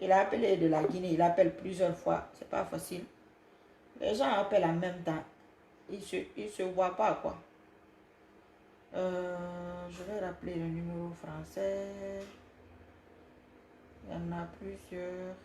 Il a appelé de la Guinée, il appelle plusieurs fois. C'est pas facile. Les gens appellent en même temps. Ils se voient pas, quoi. Je vais rappeler le numéro français. Il y en a plusieurs.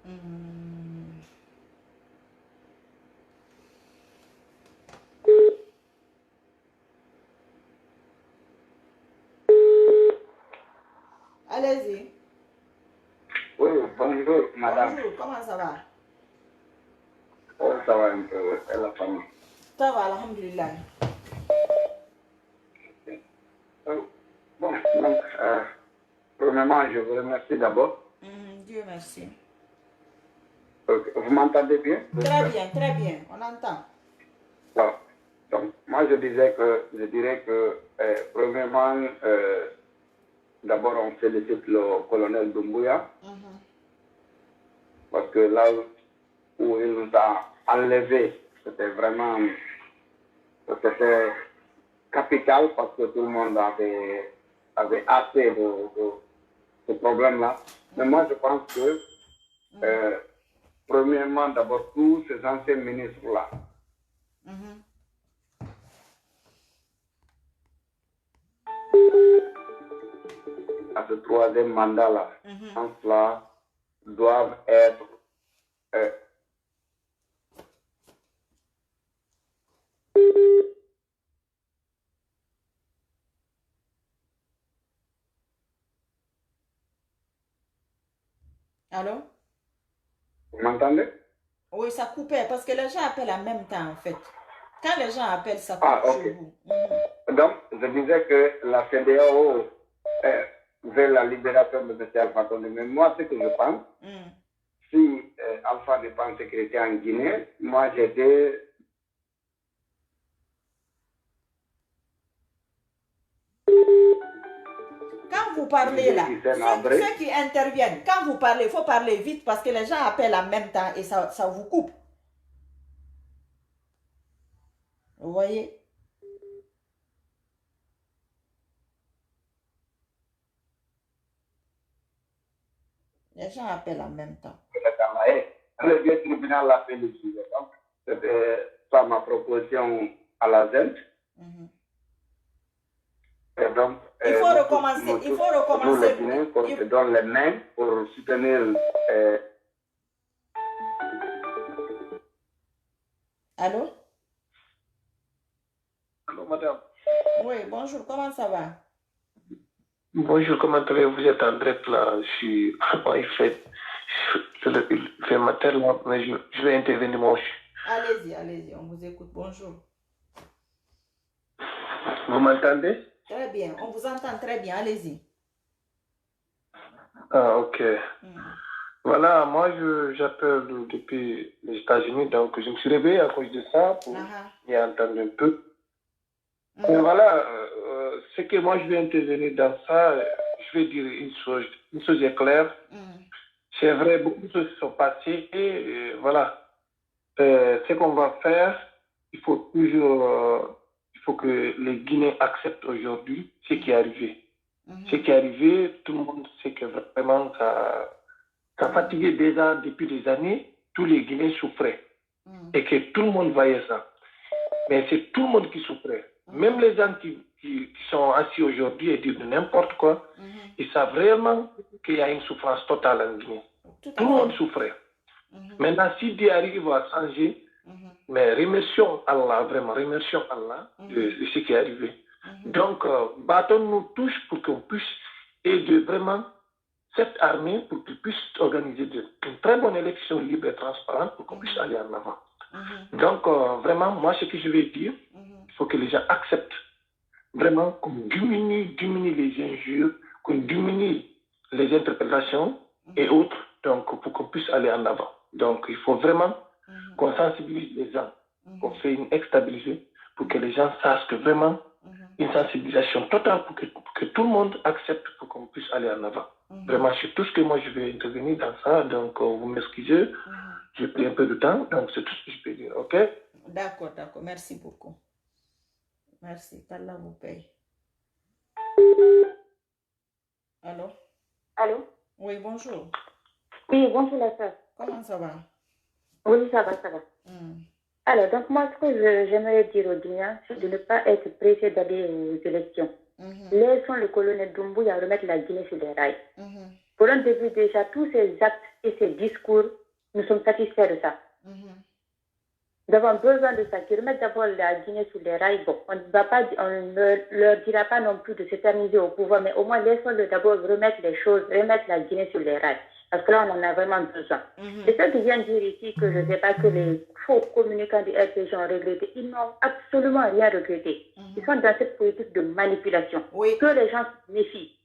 Hmm. Allez-y. Oui, bonjour, madame. Bonjour, comment ça va? Oh, ça va un peu, et la famille. Ça va, alhamdulillah. Bon, donc, premièrement, je vous remercie d'abord. Dieu merci. Vous m'entendez bien? Très bien, on entend. Bon. Donc, moi, je dirais que, premièrement, d'abord, on félicite le colonel Doumbouya, parce que là où il nous a enlevé, c'était capital, parce que tout le monde avait assez de ce problème-là. Mais moi, je pense que, premièrement, d'abord, tous ces anciens ministres-là, à ce troisième mandat-là, je pense là, doivent être Allô? Vous m'entendez? Oui, ça coupait parce que les gens appellent en même temps, en fait. Quand les gens appellent, ça coupe ok. chez vous. Donc, je disais que la CEDEAO veut la libération de M. Alpha Condé. Mais moi, ce que je pense, si Alpha n'est pas en sécurité en Guinée, moi, j'étais... Quand vous parlez là, ceux qui interviennent, quand vous parlez, il faut parler vite parce que les gens appellent en même temps et ça vous coupe. Vous voyez? Les gens appellent en même temps. Le vieux tribunal l'a fait décider. Donc, c'était ça ma proposition à la ZENT. Et donc, il faut recommencer. Nous, les Guinéens, qu'on se donne les mains pour soutenir. Allô? Allô, madame. Oui, bonjour, comment ça va? Bonjour, comment allez-vous? Vous êtes en direct là. Il fait matin là, mais je vais intervenir moi aussi. Allez-y, on vous écoute. Bonjour. Vous m'entendez? Très bien, on vous entend très bien, allez-y. Ah, ok. Voilà, moi j'appelle depuis les États-Unis, donc je me suis réveillé à cause de ça pour y entendre un peu. Mais voilà, ce que moi je vais intervenir dans ça, je vais dire une chose est claire. C'est vrai, beaucoup de choses sont passées et voilà. Ce qu'on va faire, il faut que les Guinéens acceptent aujourd'hui ce qui est arrivé. Ce qui est arrivé, tout le monde sait que vraiment ça fatiguait déjà depuis des années, tous les Guinéens souffraient. Et que tout le monde voyait ça. Mais c'est tout le monde qui souffrait. Même les gens qui sont assis aujourd'hui et disent n'importe quoi, ils savent réellement qu'il y a une souffrance totale en Guinée. Tout le monde souffrait. Maintenant, si Dieu arrive à changer, mais remercions Allah, vraiment, remercions Allah de ce qui est arrivé. Donc, battons-nous tous pour qu'on puisse aider vraiment cette armée pour qu'ils puissent organiser une très bonne élection libre et transparente pour qu'on puisse aller en avant. Donc, vraiment, moi, ce que je vais dire, il faut que les gens acceptent vraiment qu'on diminue les injures, qu'on diminue les interpellations et autres, donc pour qu'on puisse aller en avant. Donc, il faut vraiment qu'on sensibilise les gens. On fait une stabilisée pour que les gens sachent que vraiment, une sensibilisation totale pour que tout le monde accepte pour qu'on puisse aller en avant. Vraiment, c'est tout ce que moi je vais intervenir dans ça. Donc, vous m'excusez, j'ai pris un peu de temps, donc c'est tout ce que je peux dire, ok? D'accord, merci beaucoup. Merci, qu'Allah vous paye. Allô? Allô? Oui, bonjour. Oui, bonjour la sœur. Comment ça va? Oui, ça va. Alors, donc moi, ce que j'aimerais dire aux Guinéens, c'est de ne pas être pressé d'aller aux élections. Laissons le colonel Doumbouya remettre la Guinée sur les rails. Pour un début, déjà, tous ces actes et ces discours, nous sommes satisfaits de ça. Nous avons besoin de ça, qu'ils remettent d'abord la Guinée sur les rails. Bon, on ne leur dira pas non plus de s'éterniser au pouvoir, mais au moins laissons-le d'abord remettre les choses, remettre la Guinée sur les rails. Parce que là, on en a vraiment besoin. Et ceux qui viennent dire ici que je ne sais pas que les faux communicants du RPG ont regretté, ils n'ont absolument rien regretté. Ils sont dans cette politique de manipulation. Que les gens se méfient.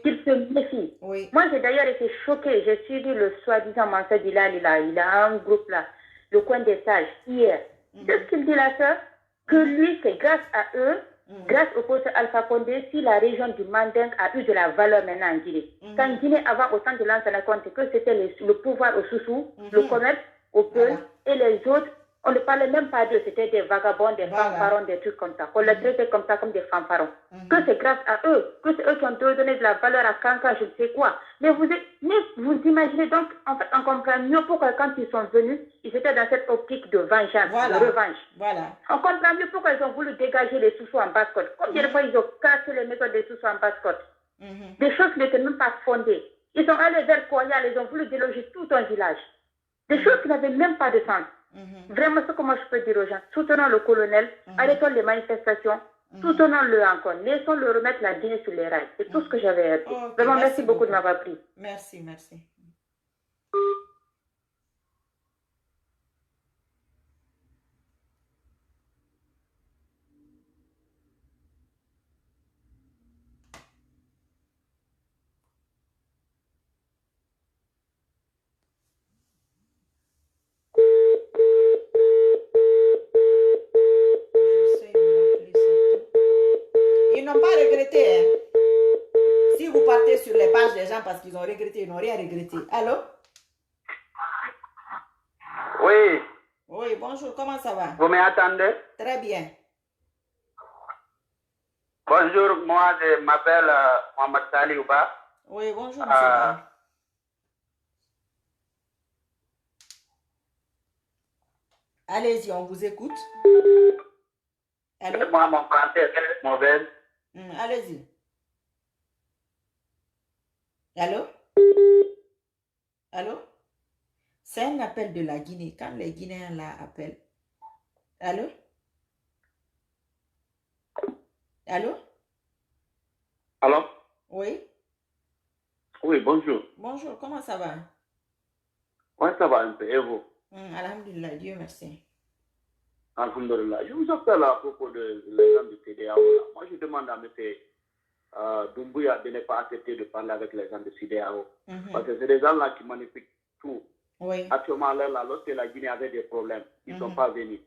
Qu'ils se méfient. Moi, j'ai d'ailleurs été choquée. J'ai suivi le soi-disant Mansour Bilal, il a un groupe là, le coin des sages, hier. C'est ce qu'il dit la sœur, que lui, c'est grâce à eux, grâce au poste Alpha Condé, si la région du Manding a eu de la valeur maintenant en Guinée. Quand Guinée, avant, au centre de l'Ansana Conte, que c'était le pouvoir au Soussou, le commerce au Peul, et les autres, on ne parlait même pas d'eux, c'était des vagabonds, des fanfarons, des trucs comme ça. On les traitait comme ça, comme des fanfarons. Que c'est grâce à eux, que c'est eux qui ont donné de la valeur à Kanka, je ne sais quoi. Mais vous imaginez donc, en fait, on comprend mieux pourquoi quand ils sont venus, ils étaient dans cette optique de vengeance, de revanche. On comprend mieux pourquoi ils ont voulu dégager les sous-sous en basse-côte. Combien de fois ils ont cassé les maisons des sous-sous en basse-côte. Des choses qui n'étaient même pas fondées. Ils sont allés vers Koyal, ils ont voulu déloger tout un village. Des choses qui n'avaient même pas de sens. Vraiment, ce que moi je peux dire aux gens, soutenons le colonel, arrêtons les manifestations, soutenons-le encore, laissons-le remettre la Guinée sur les rails. C'est tout ce que j'avais à dire. Vraiment, merci beaucoup de m'avoir pris. Merci. Ils n'ont pas regretté. Hein. Si vous partez sur les pages des gens parce qu'ils ont regretté, ils n'ont rien regretté. Allô? Oui. Oui, bonjour, comment ça va? Vous m'attendez? Très bien. Bonjour, moi je m'appelle Mohamed Saliouba. Oui, bonjour, monsieur. Allez-y, on vous écoute. Allô? Moi, mon français est très mauvais. Allez-y. Allô? Allô? C'est un appel de la Guinée. Quand les Guinéens là appellent. Allô? Allô? Allô? Oui? Oui, bonjour. Bonjour, comment ça va? Oui, ça va un peu. Et vous? Alhamdulillah, Dieu merci. Alhamdulillah. Je vous appelle à propos de l'exemple du CDAO. Moi, je demande à M. Doumbouya de ne pas accepter de parler avec les gens de CDAO. Parce que c'est des gens-là qui manipulent tout. Oui. Actuellement, là, lorsque la Guinée avait des problèmes, ils ne sont pas venus.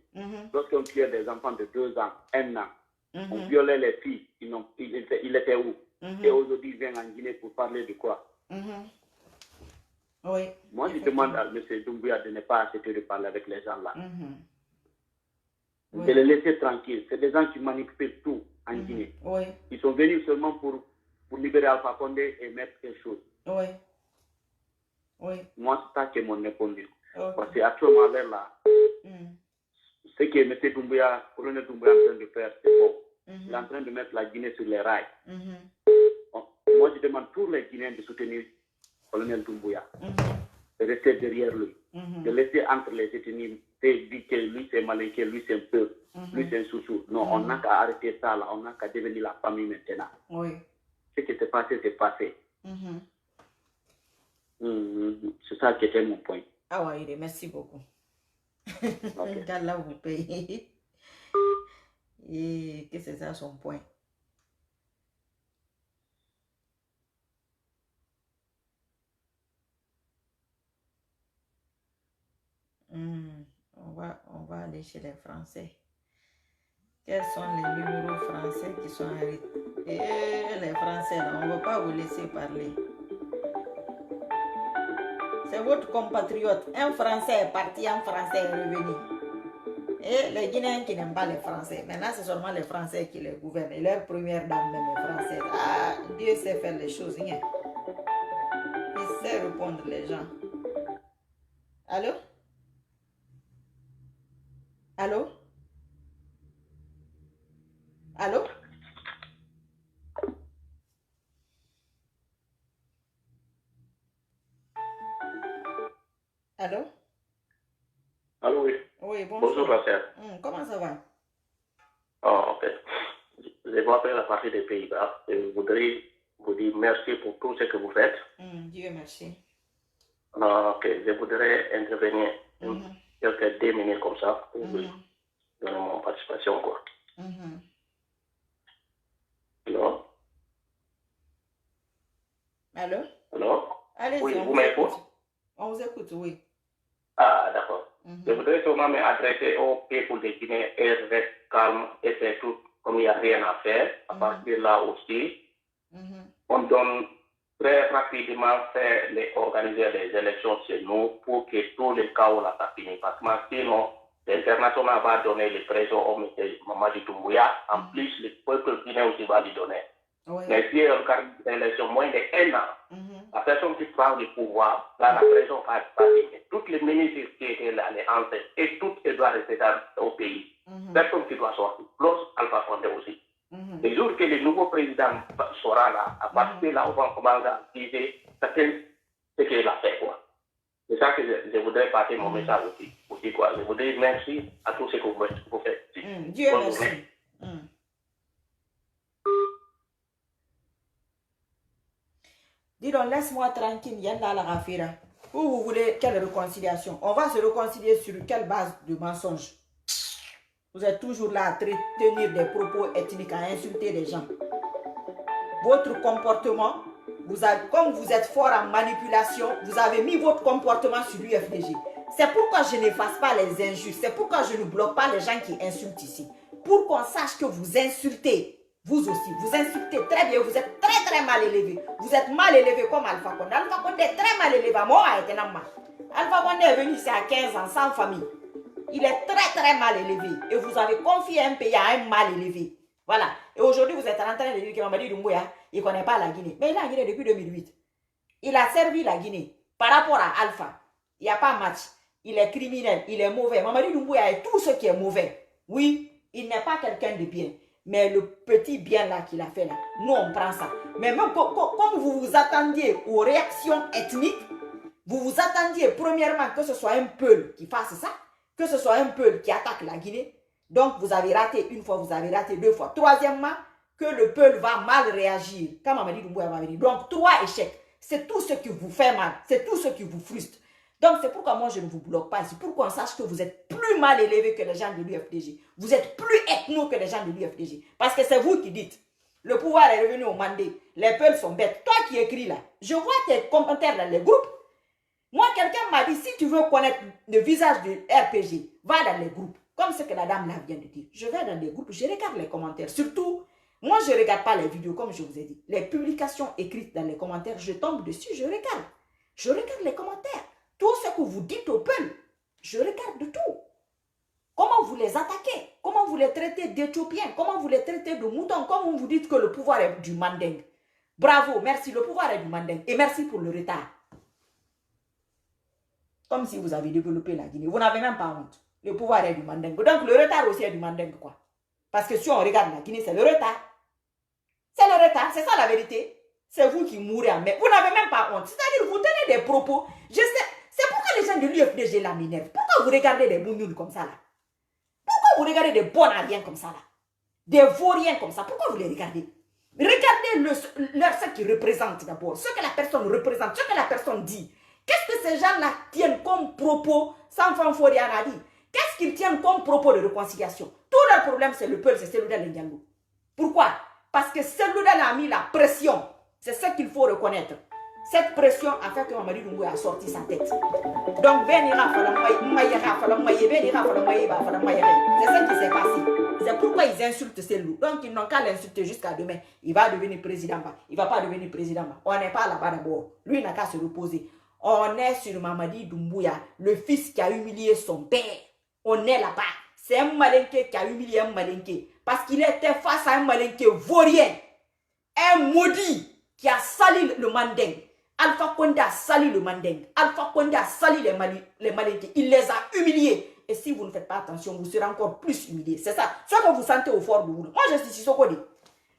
Lorsqu'on tuait des enfants de 2 ans, 1 an, on violait les filles, ils étaient où? Et aujourd'hui, ils viennent en Guinée pour parler de quoi? Oui. Moi, je demande à M. Doumbouya de ne pas accepter de parler avec les gens-là. De les laisser tranquilles. C'est des gens qui manipulent tout en Guinée. Oui. Ils sont venus seulement pour libérer Alpha Condé et mettre quelque chose. Oui. Oui. Moi, c'est ça qui est mon répondu. Parce qu'actuellement, là, ce que M. Doumbouya, colonel Doumbouya est en train de faire, c'est bon. Il est en train de mettre la Guinée sur les rails. Bon, moi, je demande tous les Guinéens de soutenir le colonel Doumbouya. De rester derrière lui. De laisser entre les ethnies, dire que lui c'est malin, que lui c'est un peu, lui c'est un sous-sous. Non, on n'a qu'à arrêter ça là, on n'a qu'à devenir la famille maintenant. Oui. Ce qui s'est passé, c'est passé. C'est ça qui était mon point. Ah ouais, merci beaucoup. Okay. Qu'Allah vous paye. Et que c'est ça son point. On va va aller chez les Français. Quels sont les numéros français qui sont arrêtés? Et les Français, là, on ne veut pas vous laisser parler. C'est votre compatriote. Un Français est parti, un Français est revenu. Et les Guinéens qui n'aiment pas les Français. Maintenant, c'est seulement les Français qui les gouvernent. Et leur première dame, même les Français. Ah, Dieu sait faire les choses. Hein. Il sait répondre les gens. Allô? Allô? Allô? Allô? Allô, oui. Oui, bonjour. Bonjour, Rachel. Comment ça va? Oh, ok. Je m'appelle la partie des Pays-Bas et je voudrais vous dire merci pour tout ce que vous faites. Dieu merci. Ok, je voudrais intervenir quelques 2 minutes comme ça pour vous donner mon participation, quoi. Allô? Allô? Allô? Allez-y, oui, on vous vous m'écoutez? écoute. On vous écoute, oui. Ah, d'accord. Je voudrais seulement m'adresser au peuple de Guinée et rester calme et faire tout comme il n'y a rien à faire. À partir de là aussi, on donne très rapidement organiser les élections chez nous pour que tous les chaos là finissent. Parce que sinon, l'international va donner les présents au Mamadi Doumbouya. En plus, le peuple guinéen aussi va lui donner. Oui. Mais si on regarde l'élection moins de 1 an, la personne qui prend le pouvoir, là, la prison va passer. Toutes les ministres qui étaient là, les anciens, et toutes doivent rester au pays. Personne qui doit sortir. Plus Alpha Condé aussi. Le jour que le nouveau président sera là, à partir de là, on va commencer à dire ce qu'il a fait, quoi. C'est ça que je voudrais passer mon message aussi, quoi. Je voudrais merci à tous ceux que vous faites. Dieu merci. Dis donc, laisse-moi tranquille, Yanda la Rafira. Où vous voulez quelle réconciliation? On va se réconcilier sur quelle base de mensonge? Vous êtes toujours là à tenir des propos ethniques, à insulter les gens. Votre comportement, comme vous êtes fort en manipulation, vous avez mis votre comportement sur l'UFDG. C'est pourquoi je n'efface pas les injustes. C'est pourquoi je ne bloque pas les gens qui insultent ici. Pour qu'on sache que vous insultez. Vous aussi, vous insultez très bien, vous êtes très très mal élevé. Vous êtes mal élevé comme Alpha Condé. Alpha Condé est très mal élevé. Moi, Alpha Condé est venu ici à 15 ans, sans famille. Il est très très mal élevé. Et vous avez confié un pays à un mal élevé. Voilà. Et aujourd'hui, vous êtes en train de dire que Mamadi Doumbouya, il ne connaît pas la Guinée. Mais il est en Guinée depuis 2008. Il a servi la Guinée. Par rapport à Alpha, il n'y a pas match. Il est criminel, il est mauvais. Mamadi Doumbouya est tout ce qui est mauvais. Oui, il n'est pas quelqu'un de bien. Mais le petit bien là qu'il a fait là, nous on prend ça. Mais même comme vous vous attendiez aux réactions ethniques, vous vous attendiez premièrement que ce soit un Peul qui fasse ça, que ce soit un Peul qui attaque la Guinée. Donc vous avez raté une fois, vous avez raté 2 fois. Troisièmement, que le Peul va mal réagir. Comme Mamadi Doumbouya va venir. Donc 3 échecs. C'est tout ce qui vous fait mal. C'est tout ce qui vous frustre. Donc c'est pourquoi moi je ne vous bloque pas ici. Pour qu'on sache que vous êtes plus mal élevé que les gens de l'UFDG. Vous êtes plus ethno que les gens de l'UFDG. Parce que c'est vous qui dites. Le pouvoir est revenu au Mandé. Les peuples sont bêtes. Toi qui écris là, je vois tes commentaires dans les groupes. Moi, quelqu'un m'a dit, si tu veux connaître le visage du RPG, va dans les groupes. Comme ce que la dame là vient de dire. Je vais dans les groupes, je regarde les commentaires. Surtout, moi je ne regarde pas les vidéos comme je vous ai dit. Les publications écrites dans les commentaires, je tombe dessus, je regarde. Je regarde les commentaires. Tout ce que vous dites au peuple, je regarde de tout. Comment vous les attaquez? Comment vous les traitez d'Éthiopiens? Comment vous les traitez de moutons? Comment vous dites que le pouvoir est du Manding? Bravo, merci, le pouvoir est du Manding. Et merci pour le retard. Comme si vous avez développé la Guinée. Vous n'avez même pas honte. Le pouvoir est du Manding. Donc le retard aussi est du Manding, quoi. Parce que si on regarde la Guinée, c'est le retard. C'est le retard, c'est ça la vérité. C'est vous qui mourrez en mer. Vous n'avez même pas honte. C'est-à-dire, vous tenez des propos. Je sais. C'est pourquoi les gens de l'UFDG là m'énervent. Pourquoi vous regardez des bougnoul comme ça là? Pourquoi vous regardez des bonariens comme ça là? Des vauriens comme ça? Pourquoi vous les regardez? Regardez ce qu'ils représentent d'abord. Ce que la personne représente, ce que la personne dit. Qu'est-ce que ces gens-là tiennent comme propos sans fanforian a dit? Qu'est-ce qu'ils tiennent comme propos de réconciliation? Tout leur problème, c'est le peuple, c'est celui de Pourquoi? Parce que celui-là a mis la pression. C'est ce qu'il faut reconnaître. Cette pression a fait que Mamadi Doumbouya a sorti sa tête. Donc, c'est ça qui s'est passé. C'est pourquoi ils insultent ces loups. Donc, ils n'ont qu'à l'insulter jusqu'à demain. Il va devenir président. Il ne va pas devenir président. On n'est pas là-bas d'abord. Lui, il n'a qu'à se reposer. On est sur Mamadi Doumbouya, le fils qui a humilié son père. On est là-bas. C'est un malinqué qui a humilié un malinqué. Parce qu'il était face à un malinqué vaurien. Un maudit qui a sali le manding. Alpha Condé a sali le manding. Alpha Condé a sali les malinqués. Il les a humiliés. Et si vous ne faites pas attention, vous serez encore plus humiliés. C'est ça. Ce que vous sentez au fort de vous. Moi, je suis Sissoko Dé.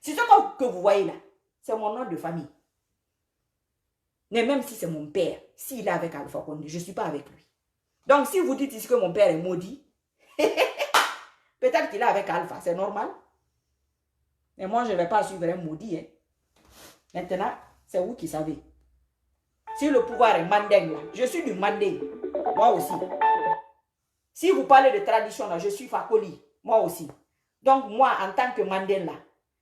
Sissoko que vous voyez là, c'est mon nom de famille. Mais même si c'est mon père, s'il est avec Alpha Condé, je ne suis pas avec lui. Donc, si vous dites ici que mon père est maudit, peut-être qu'il est avec Alpha, c'est normal. Mais moi, je ne vais pas suivre un maudit. Hein. Maintenant, c'est vous qui savez. Si le pouvoir est manding là, je suis du manding. Moi aussi. Si vous parlez de tradition là, je suis Fakoli. Moi aussi. Donc, moi, en tant que manding là,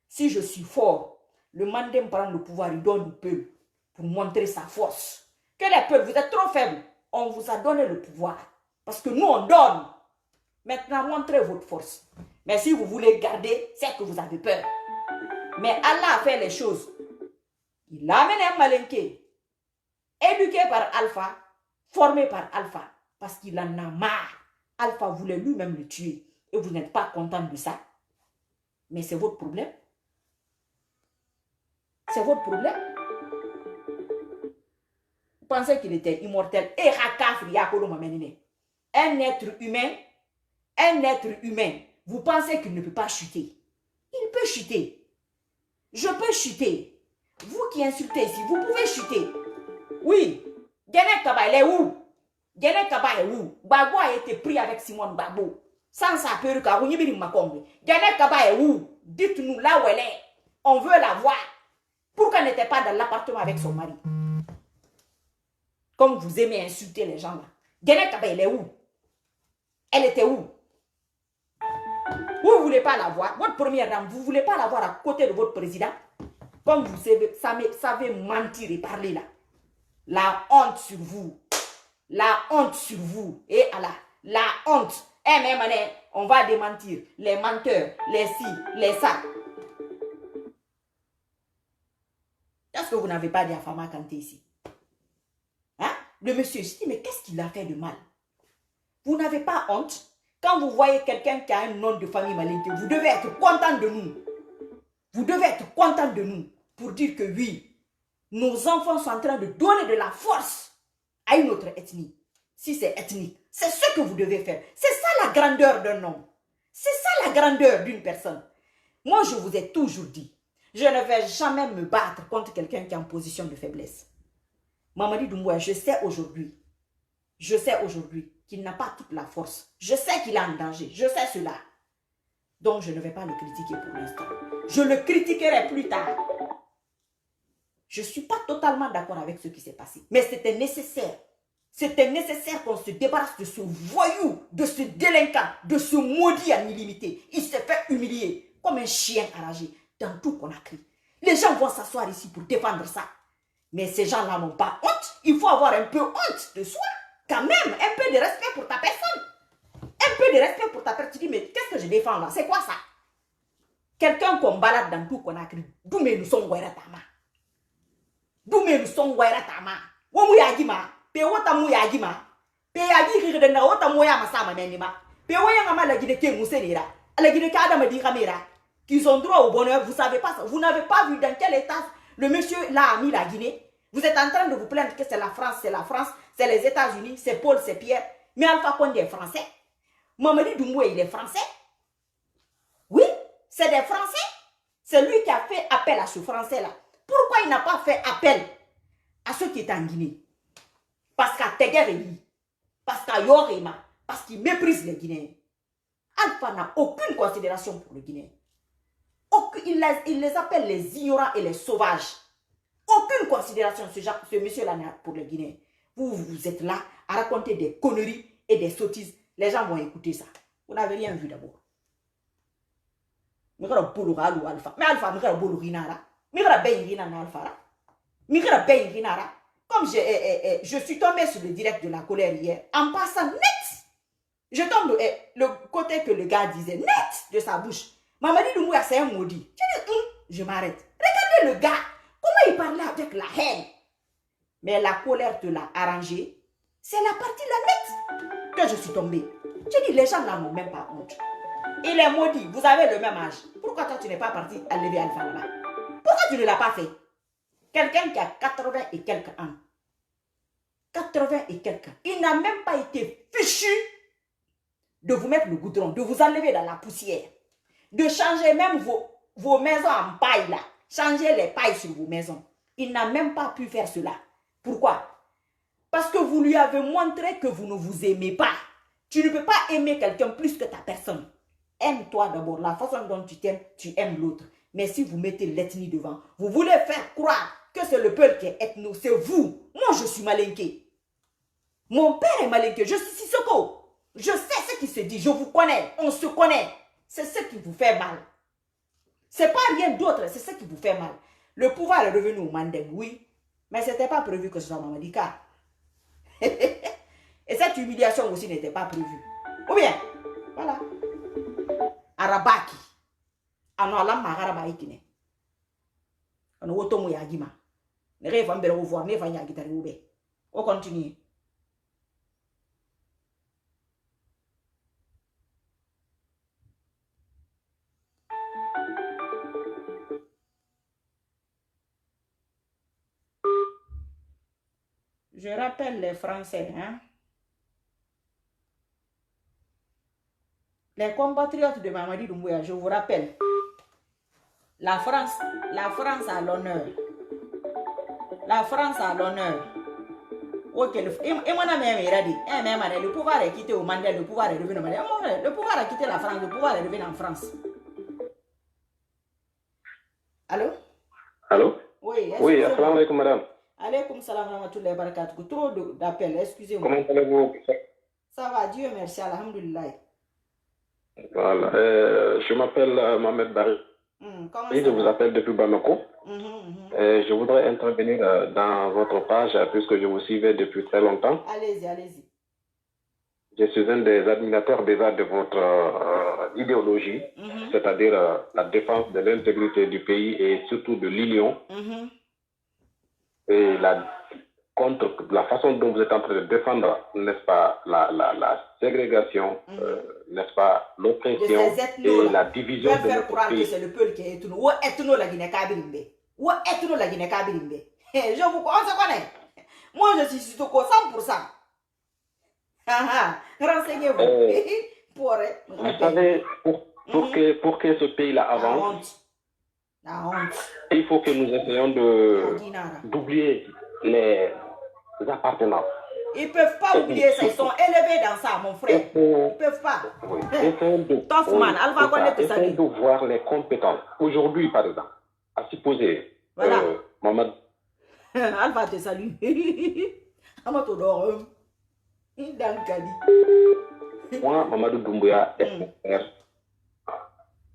si je suis fort, le manding prend le pouvoir, il donne du peuple pour montrer sa force. Que les peuples, vous êtes trop faibles. On vous a donné le pouvoir. Parce que nous, on donne. Maintenant, montrez votre force. Mais si vous voulez garder, c'est que vous avez peur. Mais Allah a fait les choses. Il a amené un malinqué, éduqué par Alpha, formé par Alpha, parce qu'il en a marre. Alpha voulait lui-même le tuer. Et vous n'êtes pas content de ça. Mais c'est votre problème. C'est votre problème. Vous pensez qu'il était immortel. Un être humain, vous pensez qu'il ne peut pas chuter. Il peut chuter. Je peux chuter. Vous qui insultez ici, vous pouvez chuter. Oui. Gene Kaba, il est où? Gene Kaba est où? Gbagbo a été pris avec Simone Gbagbo. Sans sa perruque, Gene Kaba est où? Dites-nous là où elle est. On veut la voir. Pourquoi elle n'était pas dans l'appartement avec son mari? Comme vous aimez insulter les gens là. Gene Kaba, elle est où? Elle était où? Vous ne voulez pas la voir. Votre première dame, vous ne voulez pas la voir à côté de votre président? Comme vous savez mentir et parler là. La honte sur vous. La honte sur vous. Et Allah, la honte. Et même on va démentir. Les menteurs, les ci, les ça. Est-ce que vous n'avez pas dit à Fama Kanté ici? Hein? Le monsieur, je dis, mais qu'est-ce qu'il a fait de mal? Vous n'avez pas honte? Quand vous voyez quelqu'un qui a un nom de famille malinqué, vous devez être content de nous. Vous devez être content de nous pour dire que oui, nos enfants sont en train de donner de la force à une autre ethnie. Si c'est ethnique, c'est ce que vous devez faire. C'est ça la grandeur d'un homme. C'est ça la grandeur d'une personne. Moi, je vous ai toujours dit, je ne vais jamais me battre contre quelqu'un qui est en position de faiblesse. Mamadi Doumbouya, je sais aujourd'hui qu'il n'a pas toute la force. Je sais qu'il est en danger. Je sais cela. Donc, je ne vais pas le critiquer pour l'instant. Je le critiquerai plus tard. Je ne suis pas totalement d'accord avec ce qui s'est passé. Mais c'était nécessaire. C'était nécessaire qu'on se débarrasse de ce voyou, de ce délinquant, de ce maudit en illimité. Il s'est fait humilier comme un chien enragé dans tout Conakry. Les gens vont s'asseoir ici pour défendre ça. Mais ces gens-là n'ont pas honte. Il faut avoir un peu honte de soi. Quand même, un peu de respect pour ta personne. Un peu de respect pour ta personne. Tu dis, mais qu'est-ce que je défends là? C'est quoi ça? Quelqu'un qu'on balade dans tout Conakry. D'où nous sommes Wairatama. D'où nous sommes Wairatama. Womu yagima. Pe wota mu yagima. Pe yagi kirenda wota mu ya masama nenima. Pe woya ngama la gide ke musenira. La gide ka adama di kamera. Qu'ils ont droit au bonheur. Vous savez pas ça. Vous n'avez pas vu dans quel état le monsieur là a mis la Guinée. Vous êtes en train de vous plaindre que c'est la France, c'est les États-Unis, c'est Paul, c'est Pierre. Mais Alpha Condé est français. Mamadi Doumbouya, il est français. Oui, c'est des Français. C'est lui qui a fait appel à ce Français-là. Pourquoi il n'a pas fait appel à ceux qui étaient en Guinée? Parce qu'à Teguereli, parce qu'à Yorema, parce qu'il méprise les Guinéens. Alpha n'a aucune considération pour les Guinéens. Il les appelle les ignorants et les sauvages. Aucune considération ce monsieur-là n'a pour les Guinéens. Vous êtes là à raconter des conneries et des sottises. Les gens vont écouter ça. Vous n'avez rien vu d'abord. Mais Alpha, mais Alpha, mais Alpha, comme je suis tombée sur le direct de la colère hier, en passant net, je tombe le côté que le gars disait, net de sa bouche. Mamadi Doumbouya, c'est un maudit. Je m'arrête. Regardez le gars, comment il parlait avec la haine. Mais la colère te l'a arrangé. C'est la partie la nette que je suis tombée. Je dis, les gens là n'ont même pas honte. Il est maudit, vous avez le même âge. Pourquoi toi tu n'es pas parti à lever Alpha là-bas? Pourquoi tu ne l'as pas fait? Quelqu'un qui a 80 et quelques ans. 80 et quelques ans. Il n'a même pas été fichu de vous mettre le goudron, de vous enlever dans la poussière, de changer même vos maisons en paille là. Changer les pailles sur vos maisons. Il n'a même pas pu faire cela. Pourquoi? Parce que vous lui avez montré que vous ne vous aimez pas. Tu ne peux pas aimer quelqu'un plus que ta personne. Aime-toi d'abord. La façon dont tu t'aimes, tu aimes l'autre. Mais si vous mettez l'ethnie devant, vous voulez faire croire que c'est le peuple qui est ethno, c'est vous. Moi, je suis malinqué. Mon père est malinqué. Je suis Sissoko. Je sais ce qui se dit. Je vous connais. On se connaît. C'est ce qui vous fait mal. C'est pas rien d'autre. C'est ce qui vous fait mal. Le pouvoir est revenu au Mandem, oui. Mais ce n'était pas prévu que ce soit Mamadika. Et cette humiliation aussi n'était pas prévue. Ou bien, voilà. Arabaki. Ano alam magara ikine. Ano woto mo yagima. Ne rêve mbere au voir, ne va yagita rube. On continue. Je rappelle les Français, hein. Les compatriotes de Mamadi Doumbouya, je vous rappelle. La France a l'honneur. La France a l'honneur. Ok, le pouvoir est quitté au Mandel, le pouvoir est revenu au Mandel. Le pouvoir a quitté la France, le pouvoir est revenu en France. Allô? Allô? Oui, oui, assalamu alaikum madame. Alaykoum salam wa rahmatullahi wa barakatuh. Trop d'appels, excusez-moi. Comment allez-vous? Ça va, Dieu merci, alhamdulillah. Voilà, je m'appelle Mohamed Barry. Et je vous appelle depuis Bamako. Je voudrais intervenir dans votre page puisque je vous suivais depuis très longtemps. Allez-y, allez-y. Je suis un des admirateurs déjà de votre idéologie, c'est-à-dire la défense de l'intégrité du pays et surtout de l'union. Et contre la façon dont vous êtes en train de défendre, n'est-ce pas, la ségrégation, n'est-ce pas, l'oppression et la division de faire croire pays. Que c'est le peuple qui est ethno. Ou ethno la Guinée-Kabirimbe. Ou ethno la Guinée-Kabirimbe. Je vous on se connaît. Moi, je suis Sissoko 100%. Renseignez-vous. Vous savez, pour que ce pays-là avance, la honte. Il faut que nous essayions d'oublier les appartenances. Ils ne peuvent pas oublier ça, ils sont élevés dans ça, mon frère. Ils ne peuvent pas. Oui. Essayons de voir les compétences. Aujourd'hui, par exemple, à supposer, voilà. Maman... Alpha te salue. Moi, Mamadou Doumbouya,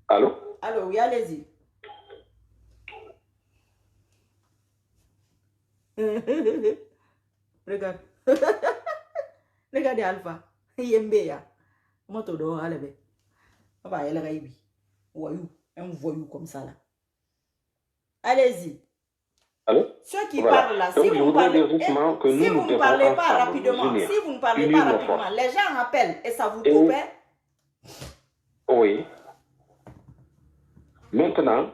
Allô? Allô, oui, allez-y. Regarde. Regardez Alpha. Yembeya. Moto do alebe. Papa, elle est voyou. Un voyou comme ça là. Allez-y. Allô? Ceux qui parlent là, si vous ne parlez pas rapidement, les gens appellent et ça vous coupe. Oui. Maintenant,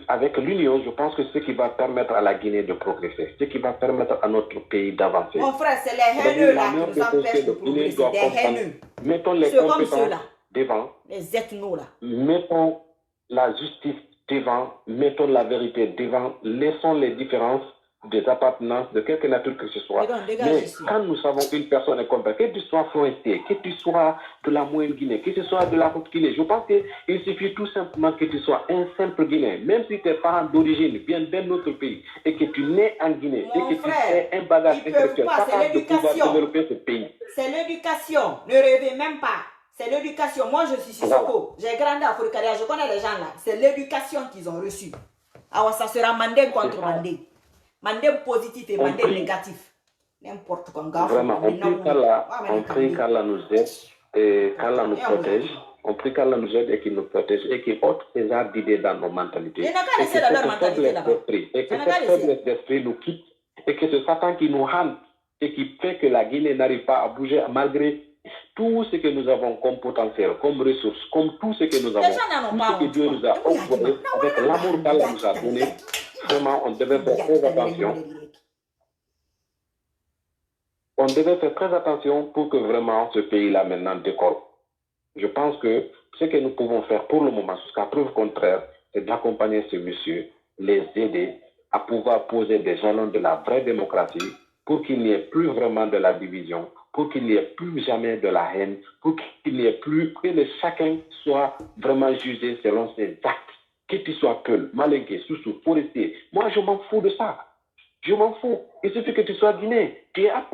avec l'union, je pense que c'est ce qui va permettre à la Guinée de progresser, ce qui va permettre à notre pays d'avancer. Mon frère, c'est les haineux là qui nous empêchent de progresser, des haineux. Mettons les compétences devant. Les ethnos là. Mettons la justice devant, mettons la vérité devant, laissons les différences des appartenances de quelque nature que ce soit. Mais quand nous savons une personne est compétente, que tu sois forestier, que tu sois de la moyenne Guinée, que tu sois de la haute Guinée, je pense qu'il suffit tout simplement que tu sois un simple Guinéen, même si tes parents d'origine viennent d'un autre pays et que tu nais en Guinée et que tu fais un bagage intellectuel capable de pouvoir développer ce pays. C'est l'éducation, ne rêvez même pas. C'est l'éducation. Moi, je suis Sissoko. J'ai grandi à Fourikaria, je connais les gens là. C'est l'éducation qu'ils ont reçue. Alors, ça sera Mandé contre Mandé. Mandem positif et mandem négatif. N'importe quoi. Vraiment, on prie qu'Allah nous aide et qu'Allah nous protège. On prie qu'Allah nous aide et qu'il nous protège et qu'il ôte ces arts d'idées dans nos mentalités. Et que cette faiblesse d'esprit nous quitte et que ce Satan qui nous hante et qui fait que la Guinée n'arrive pas à bouger malgré tout ce que nous avons comme potentiel, comme ressources, comme tout ce que nous avons, tout ce que Dieu nous a offert, avec l'amour qu'Allah nous a donné, vraiment, on devait faire très attention. On devait faire très attention pour que vraiment ce pays-là maintenant décolle. Je pense que ce que nous pouvons faire pour le moment, jusqu'à preuve contraire, c'est d'accompagner ces messieurs, les aider à pouvoir poser des jalons de la vraie démocratie pour qu'il n'y ait plus vraiment de la division, pour qu'il n'y ait plus jamais de la haine, pour qu'il n'y ait plus que chacun soit vraiment jugé selon ses actes, qu'il soit Peul, Malinké, Soussou, Forestier. Moi, je m'en fous de ça. Je m'en fous. Il suffit que tu sois guinéen.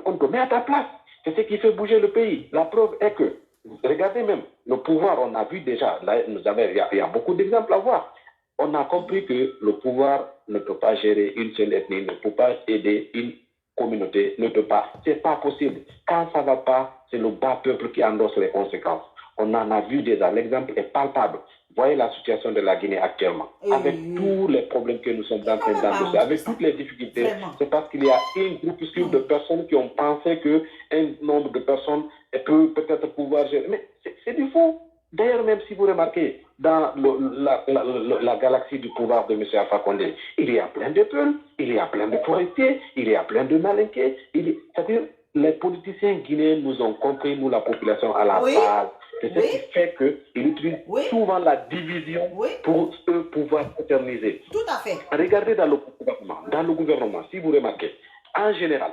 On te met à ta place. C'est ce qui fait bouger le pays. La preuve est que, regardez même, le pouvoir, on a vu déjà, là, il y a beaucoup d'exemples à voir. On a compris que le pouvoir ne peut pas gérer une seule ethnie, ne peut pas aider une communauté, ne peut pas. C'est pas possible. Quand ça ne va pas, c'est le bas peuple qui endosse les conséquences. On en a vu déjà. L'exemple est palpable. Voyez la situation de la Guinée actuellement. Avec tous les problèmes que nous sommes en train d'endosser, avec toutes les difficultés, c'est parce qu'il y a une groupuscule de personnes qui ont pensé qu'un nombre de personnes peut peut-être pouvoir gérer. Mais c'est du faux. D'ailleurs, même si vous remarquez, dans la galaxie du pouvoir de M. Alpha Condé, il y a plein de Peuls, il y a plein de Forestiers, il y a plein de Malinqués. C'est-à-dire, les politiciens guinéens nous ont compris, nous, la population, à la base. C'est ce qui fait qu'ils utilisent souvent la division pour eux pouvoir éterniser. Tout à fait. Regardez dans le gouvernement, si vous remarquez, en général,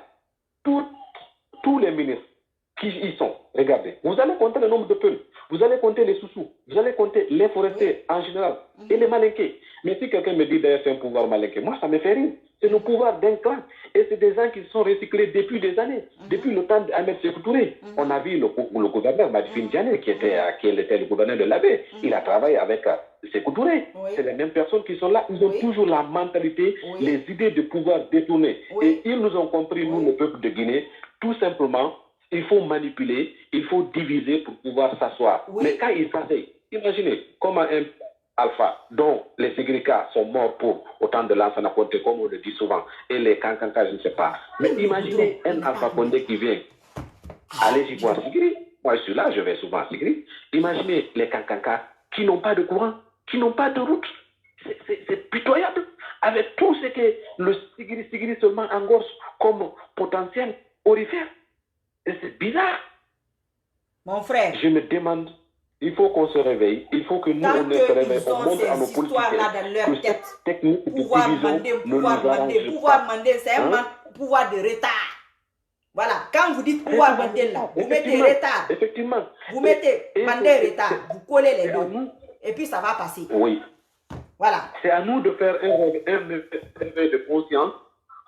tous les ministres qui y sont, regardez, vous allez compter le nombre de peuples, vous allez compter les Soussous, vous allez compter les Forestiers en général et les Malinqués. Mais si quelqu'un me dit d'ailleurs c'est un pouvoir Malinqué, moi ça me fait rire. C'est le pouvoir d'un clan. Et c'est des gens qui sont recyclés depuis des années. Depuis le temps d'Ahmed Sékou Touré. On a vu le gouverneur Madifine Diané, qui était le gouverneur de l'Abbé. Il a travaillé avec Sékou Touré. C'est les mêmes personnes qui sont là. Ils ont toujours la mentalité, les idées de pouvoir détourner. Et ils nous ont compris, nous, le peuple de Guinée, tout simplement, il faut manipuler, il faut diviser pour pouvoir s'asseoir. Mais quand ils s'asseyent, imaginez comment un Alpha, dont les Sigrika sont morts pour autant de Lansana Conté, comme on le dit souvent, et les Kankanka, je ne sais pas. Mais imaginez un Alpha Condé qui vient aller y voir Sigri. Moi, je suis là, je vais souvent à Sigri. Imaginez les Kankanka qui n'ont pas de courant, qui n'ont pas de route. C'est pitoyable. Avec tout ce que le Sigri seulement engorge comme potentiel orifère. Et c'est bizarre. Mon frère. Je me demande. Il faut qu'on se réveille. Il faut que nous, on se réveille. On montre à nos politiciens que cette technique de division ne nous arrange pas. C'est un pouvoir de retard. Voilà. Quand vous dites pouvoir mander là, vous mettez retard. Effectivement. Vous mettez mander retard. Vous collez les deux. Et puis ça va passer. Oui. Voilà. C'est à nous de faire un réveil de conscience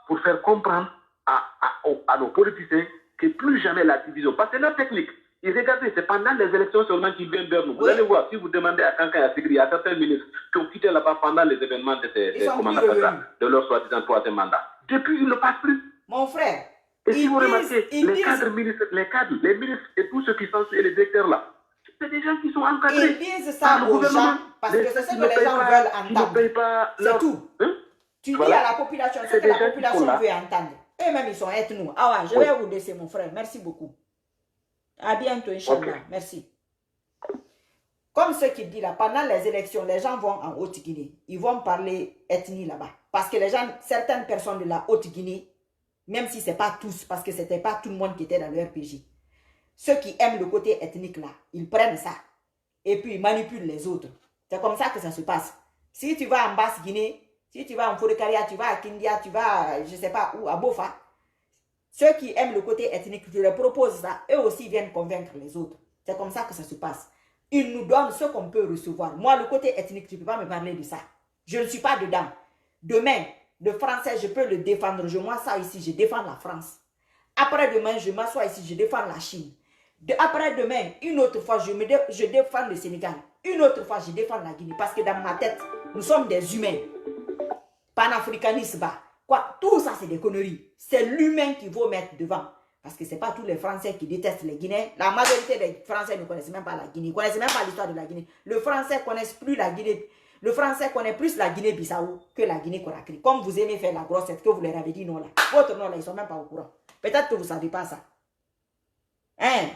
pour faire comprendre à nos politiciens que plus jamais la division. Parce que c'est notre technique. Et regardez, c'est pendant les élections seulement qu'ils viennent vers nous. Vous allez voir, si vous demandez à quelqu'un à Sigri, à certains ministres qui ont quitté là-bas pendant les événements de leur soi-disant troisième mandat. Depuis, ils ne passent plus. Mon frère. Et si vous remarquez, les cadres, les ministres et tous ceux qui sont sur les directeurs là, c'est des gens qui sont encadrés. Ils disent ça aux gens parce que c'est ce que les gens veulent entendre. C'est tout. Tu dis à la population ce que la population veut entendre. Eux-mêmes, ils sont ethnos. Ah ouais, je vais vous laisser, mon frère. Merci beaucoup. À bientôt, Inch'Allah. Merci. Comme ce qu'il dit là, pendant les élections, les gens vont en Haute-Guinée. Ils vont parler ethnie là-bas. Parce que les gens, certaines personnes de la Haute-Guinée, même si ce n'est pas tous, parce que ce n'était pas tout le monde qui était dans le RPG, ceux qui aiment le côté ethnique là, ils prennent ça. Et puis ils manipulent les autres. C'est comme ça que ça se passe. Si tu vas en Basse-Guinée, si tu vas en Forêt-Caria, tu vas à Kindia, tu vas, je ne sais pas où, à Bofa, ceux qui aiment le côté ethnique, je leur propose ça, eux aussi viennent convaincre les autres. C'est comme ça que ça se passe. Ils nous donnent ce qu'on peut recevoir. Moi, le côté ethnique, tu ne peux pas me parler de ça. Je ne suis pas dedans. Demain, le français, je peux le défendre. Je m'assois ici, je défends la France. Après-demain, je m'assois ici, je défends la Chine. Après-demain, une autre fois, je défends le Sénégal. Une autre fois, je défends la Guinée. Parce que dans ma tête, nous sommes des humains. Panafricanisme, Quoi? Tout ça, c'est des conneries. C'est l'humain qu'il faut mettre devant. Parce que ce n'est pas tous les Français qui détestent les Guinéens. La majorité des Français ne connaissent même pas la Guinée. Ils ne connaissent même pas l'histoire de la Guinée. Le Français ne connaît plus la Guinée. Le Français connaît plus la Guinée-Bissau que la Guinée-Conakry. Comme vous aimez faire la grossette, que vous leur avez dit non là. Votre nom là, ils ne sont même pas au courant. Peut-être que vous ne savez pas ça. Hein?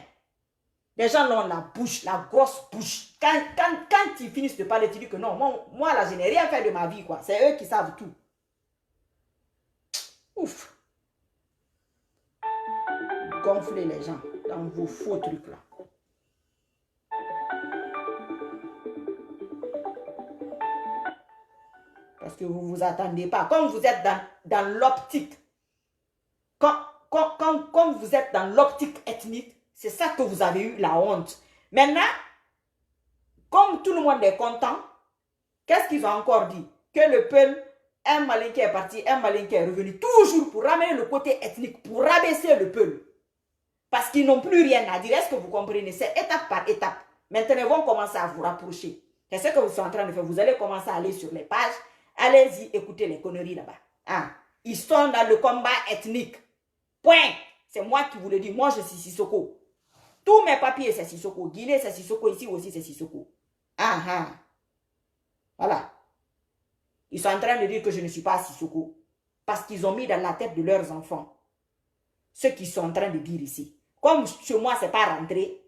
Les gens ont la bouche, la grosse bouche. Quand ils finissent de parler, tu dis que non, moi là, je n'ai rien fait de ma vie, quoi. C'est eux qui savent tout. Ouf. Gonflez les gens dans vos faux trucs là. Parce que vous ne vous attendez pas. Comme vous êtes dans l'optique, quand vous êtes dans l'optique ethnique, c'est ça que vous avez eu la honte. Maintenant, comme tout le monde est content, qu'est-ce qu'ils ont encore dit? Que le peuple, un Malinké est parti, un Malinké est revenu. Toujours pour ramener le côté ethnique, pour rabaisser le peuple. Parce qu'ils n'ont plus rien à dire. Est-ce que vous comprenez? C'est étape par étape. Maintenant, ils vont commencer à vous rapprocher. C'est ce que vous êtes en train de faire. Vous allez commencer à aller sur les pages. Allez-y, écoutez les conneries là-bas. Ah, ils sont dans le combat ethnique. Point. C'est moi qui vous le dis. Moi, je suis Sissoko. Tous mes papiers, c'est Sissoko. Guinée, c'est Sissoko. Ici aussi, c'est Sissoko. Ah, ah. Voilà. Ils sont en train de dire que je ne suis pas Sissoko. Parce qu'ils ont mis dans la tête de leurs enfants ce qu'ils sont en train de dire ici. Comme chez moi, ce n'est pas rentré.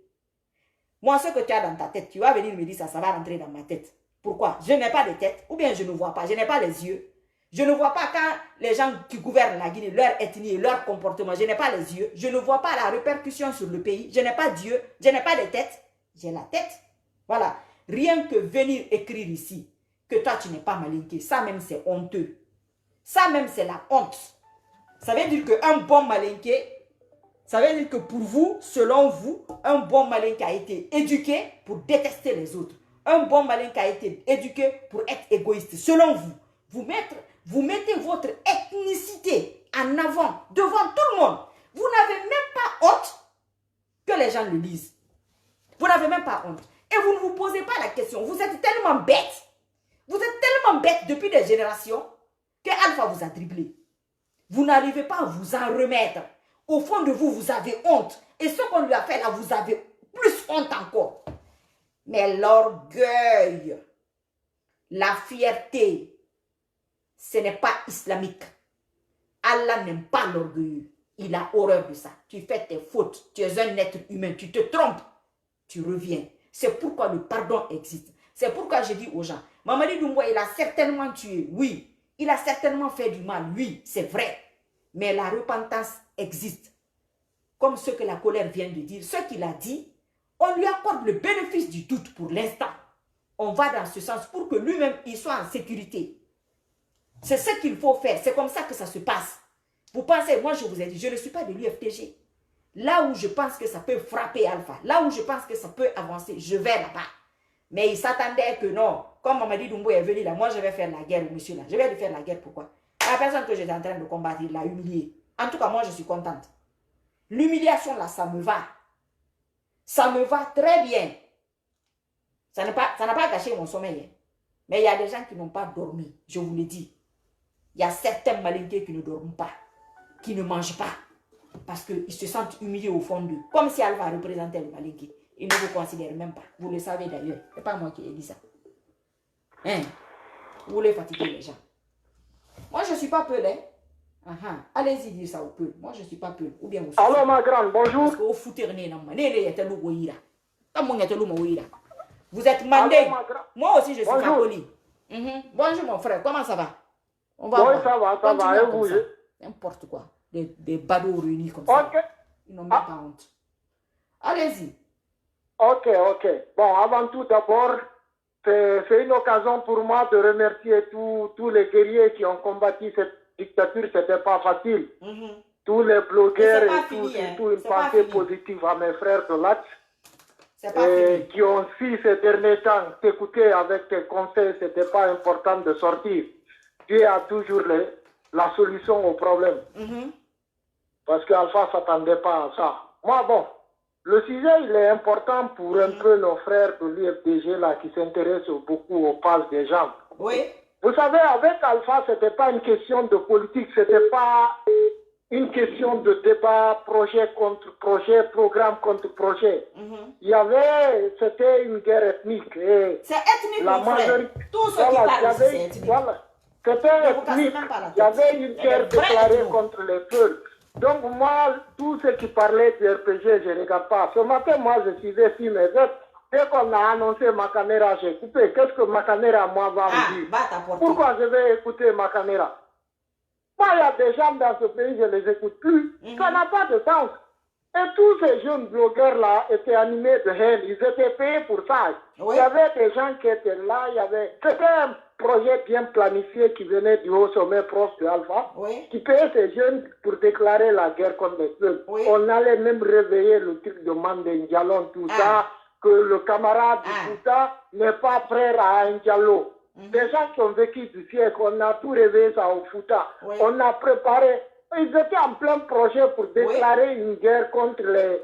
Moi, ce que tu as dans ta tête, tu vas venir me dire ça, ça va rentrer dans ma tête. Pourquoi? Je n'ai pas de tête, ou bien je ne vois pas, je n'ai pas les yeux. Je ne vois pas quand les gens qui gouvernent la Guinée, leur ethnie et leur comportement, je n'ai pas les yeux. Je ne vois pas la répercussion sur le pays. Je n'ai pas d'yeux, je n'ai pas de tête. J'ai la tête. Voilà. Rien que venir écrire ici que toi, tu n'es pas malinké, ça même, c'est honteux. Ça même, c'est la honte. Ça veut dire qu'un bon malinké, ça veut dire que pour vous, selon vous, un bon malinké a été éduqué pour détester les autres. Un bon malinké a été éduqué pour être égoïste. Selon vous, vous mettez votre ethnicité en avant, devant tout le monde. Vous n'avez même pas honte que les gens le lisent. Vous n'avez même pas honte. Et vous ne vous posez pas la question. Vous êtes tellement bête. Vous êtes tellement bête depuis des générations que Alpha vous a dribblé. Vous n'arrivez pas à vous en remettre. Au fond de vous, vous avez honte. Et ce qu'on lui a fait là, vous avez plus honte encore. Mais l'orgueil, la fierté, ce n'est pas islamique. Allah n'aime pas l'orgueil. Il a horreur de ça. Tu fais tes fautes. Tu es un être humain. Tu te trompes. Tu reviens. C'est pourquoi le pardon existe. C'est pourquoi je dis aux gens, Mamadi Doumbouya, il a certainement tué. Oui. Il a certainement fait du mal. Oui, c'est vrai. Mais la repentance existe. Comme ce que la colère vient de dire. Ce qu'il a dit, on lui accorde le bénéfice du doute pour l'instant. On va dans ce sens pour que lui-même, il soit en sécurité. C'est ce qu'il faut faire. C'est comme ça que ça se passe. Vous pensez, moi je vous ai dit, je ne suis pas de l'UFTG. Là où je pense que ça peut frapper Alpha, là où je pense que ça peut avancer, je vais là-bas. Mais il s'attendait que non. Comme Mamadi Doumbouya est venu là, moi je vais faire la guerre au monsieur là. Je vais lui faire la guerre, pourquoi? La personne que j'étais en train de combattre, il l'a humilié. En tout cas, moi je suis contente. L'humiliation là, ça me va. Ça me va très bien. Ça n'a pas gâché mon sommeil. Mais il y a des gens qui n'ont pas dormi, je vous le dis. Il y a certains malinqués qui ne dorment pas, qui ne mangent pas, parce qu'ils se sentent humiliés au fond d'eux. Comme si Alpha représentait le malinqué. Ils ne vous considèrent même pas. Vous le savez d'ailleurs. Ce n'est pas moi qui ai dit ça. Hein? Vous voulez fatiguer les gens. Moi, je ne suis pas peul, hein? Allez-y dire ça au peu. Moi, je ne suis pas peul. Ou bien vous. Allô, ma grande, bonjour. Parce que vous foutez rien. Vous êtes mandé. Moi aussi, je suis pas poli. Bonjour, mon frère. Comment ça va? On va voir. Ça va. Et vous? N'importe quoi. Des badauds réunis comme ça. Ok. Ils n'ont même pas honte. Allez-y. Ok. Bon, avant tout, d'abord, c'est une occasion pour moi de remercier tous les guerriers qui ont combattu cette dictature. Ce n'était pas facile. Tous les blogueurs et tout une pensée positive à mes frères de l'Axe. Qui ont su ces derniers temps t'écouter avec tes conseils. Ce n'était pas important de sortir. Dieu a toujours la solution au problème. Parce qu'Alpha ne s'attendait pas à ça. Moi, bon, le sujet, il est important pour un peu nos frères de l'UFDG là qui s'intéressent beaucoup aux pages des gens. Oui. Vous savez, avec Alpha, ce n'était pas une question de politique, ce n'était pas une question de débat, projet contre projet, programme contre projet. Il y avait, c'était une guerre ethnique. C'est ethnique, la majorité. Tout ce qui parle, c'est ethnique. Voilà. C'était ethnique. Il y avait une guerre déclarée contre les peuples. Donc moi, tout ce qui parlait du RPG, je ne regarde pas. Ce matin, moi, je suivais film et dès qu'on a annoncé ma caméra, j'ai coupé. Qu'est-ce que ma caméra, moi, va me dire? Pourquoi je vais écouter ma caméra? Moi, il y a des gens dans ce pays, je ne les écoute plus. Ça n'a pas de sens. Et tous ces jeunes blogueurs-là étaient animés de haine. Ils étaient payés pour ça. Oui. Il y avait des gens qui étaient là. C'était un projet bien planifié qui venait du haut sommet proche de Alpha, qui payait ces jeunes pour déclarer la guerre contre les peuples. On allait même réveiller le truc de Mandé Ndialon, tout ça, que le camarade du Fouta n'est pas frère à un Diallo. Des gens qui ont vécu du siècle, on a tout réveillé ça au Fouta. On a préparé, ils étaient en plein projet pour déclarer une guerre contre les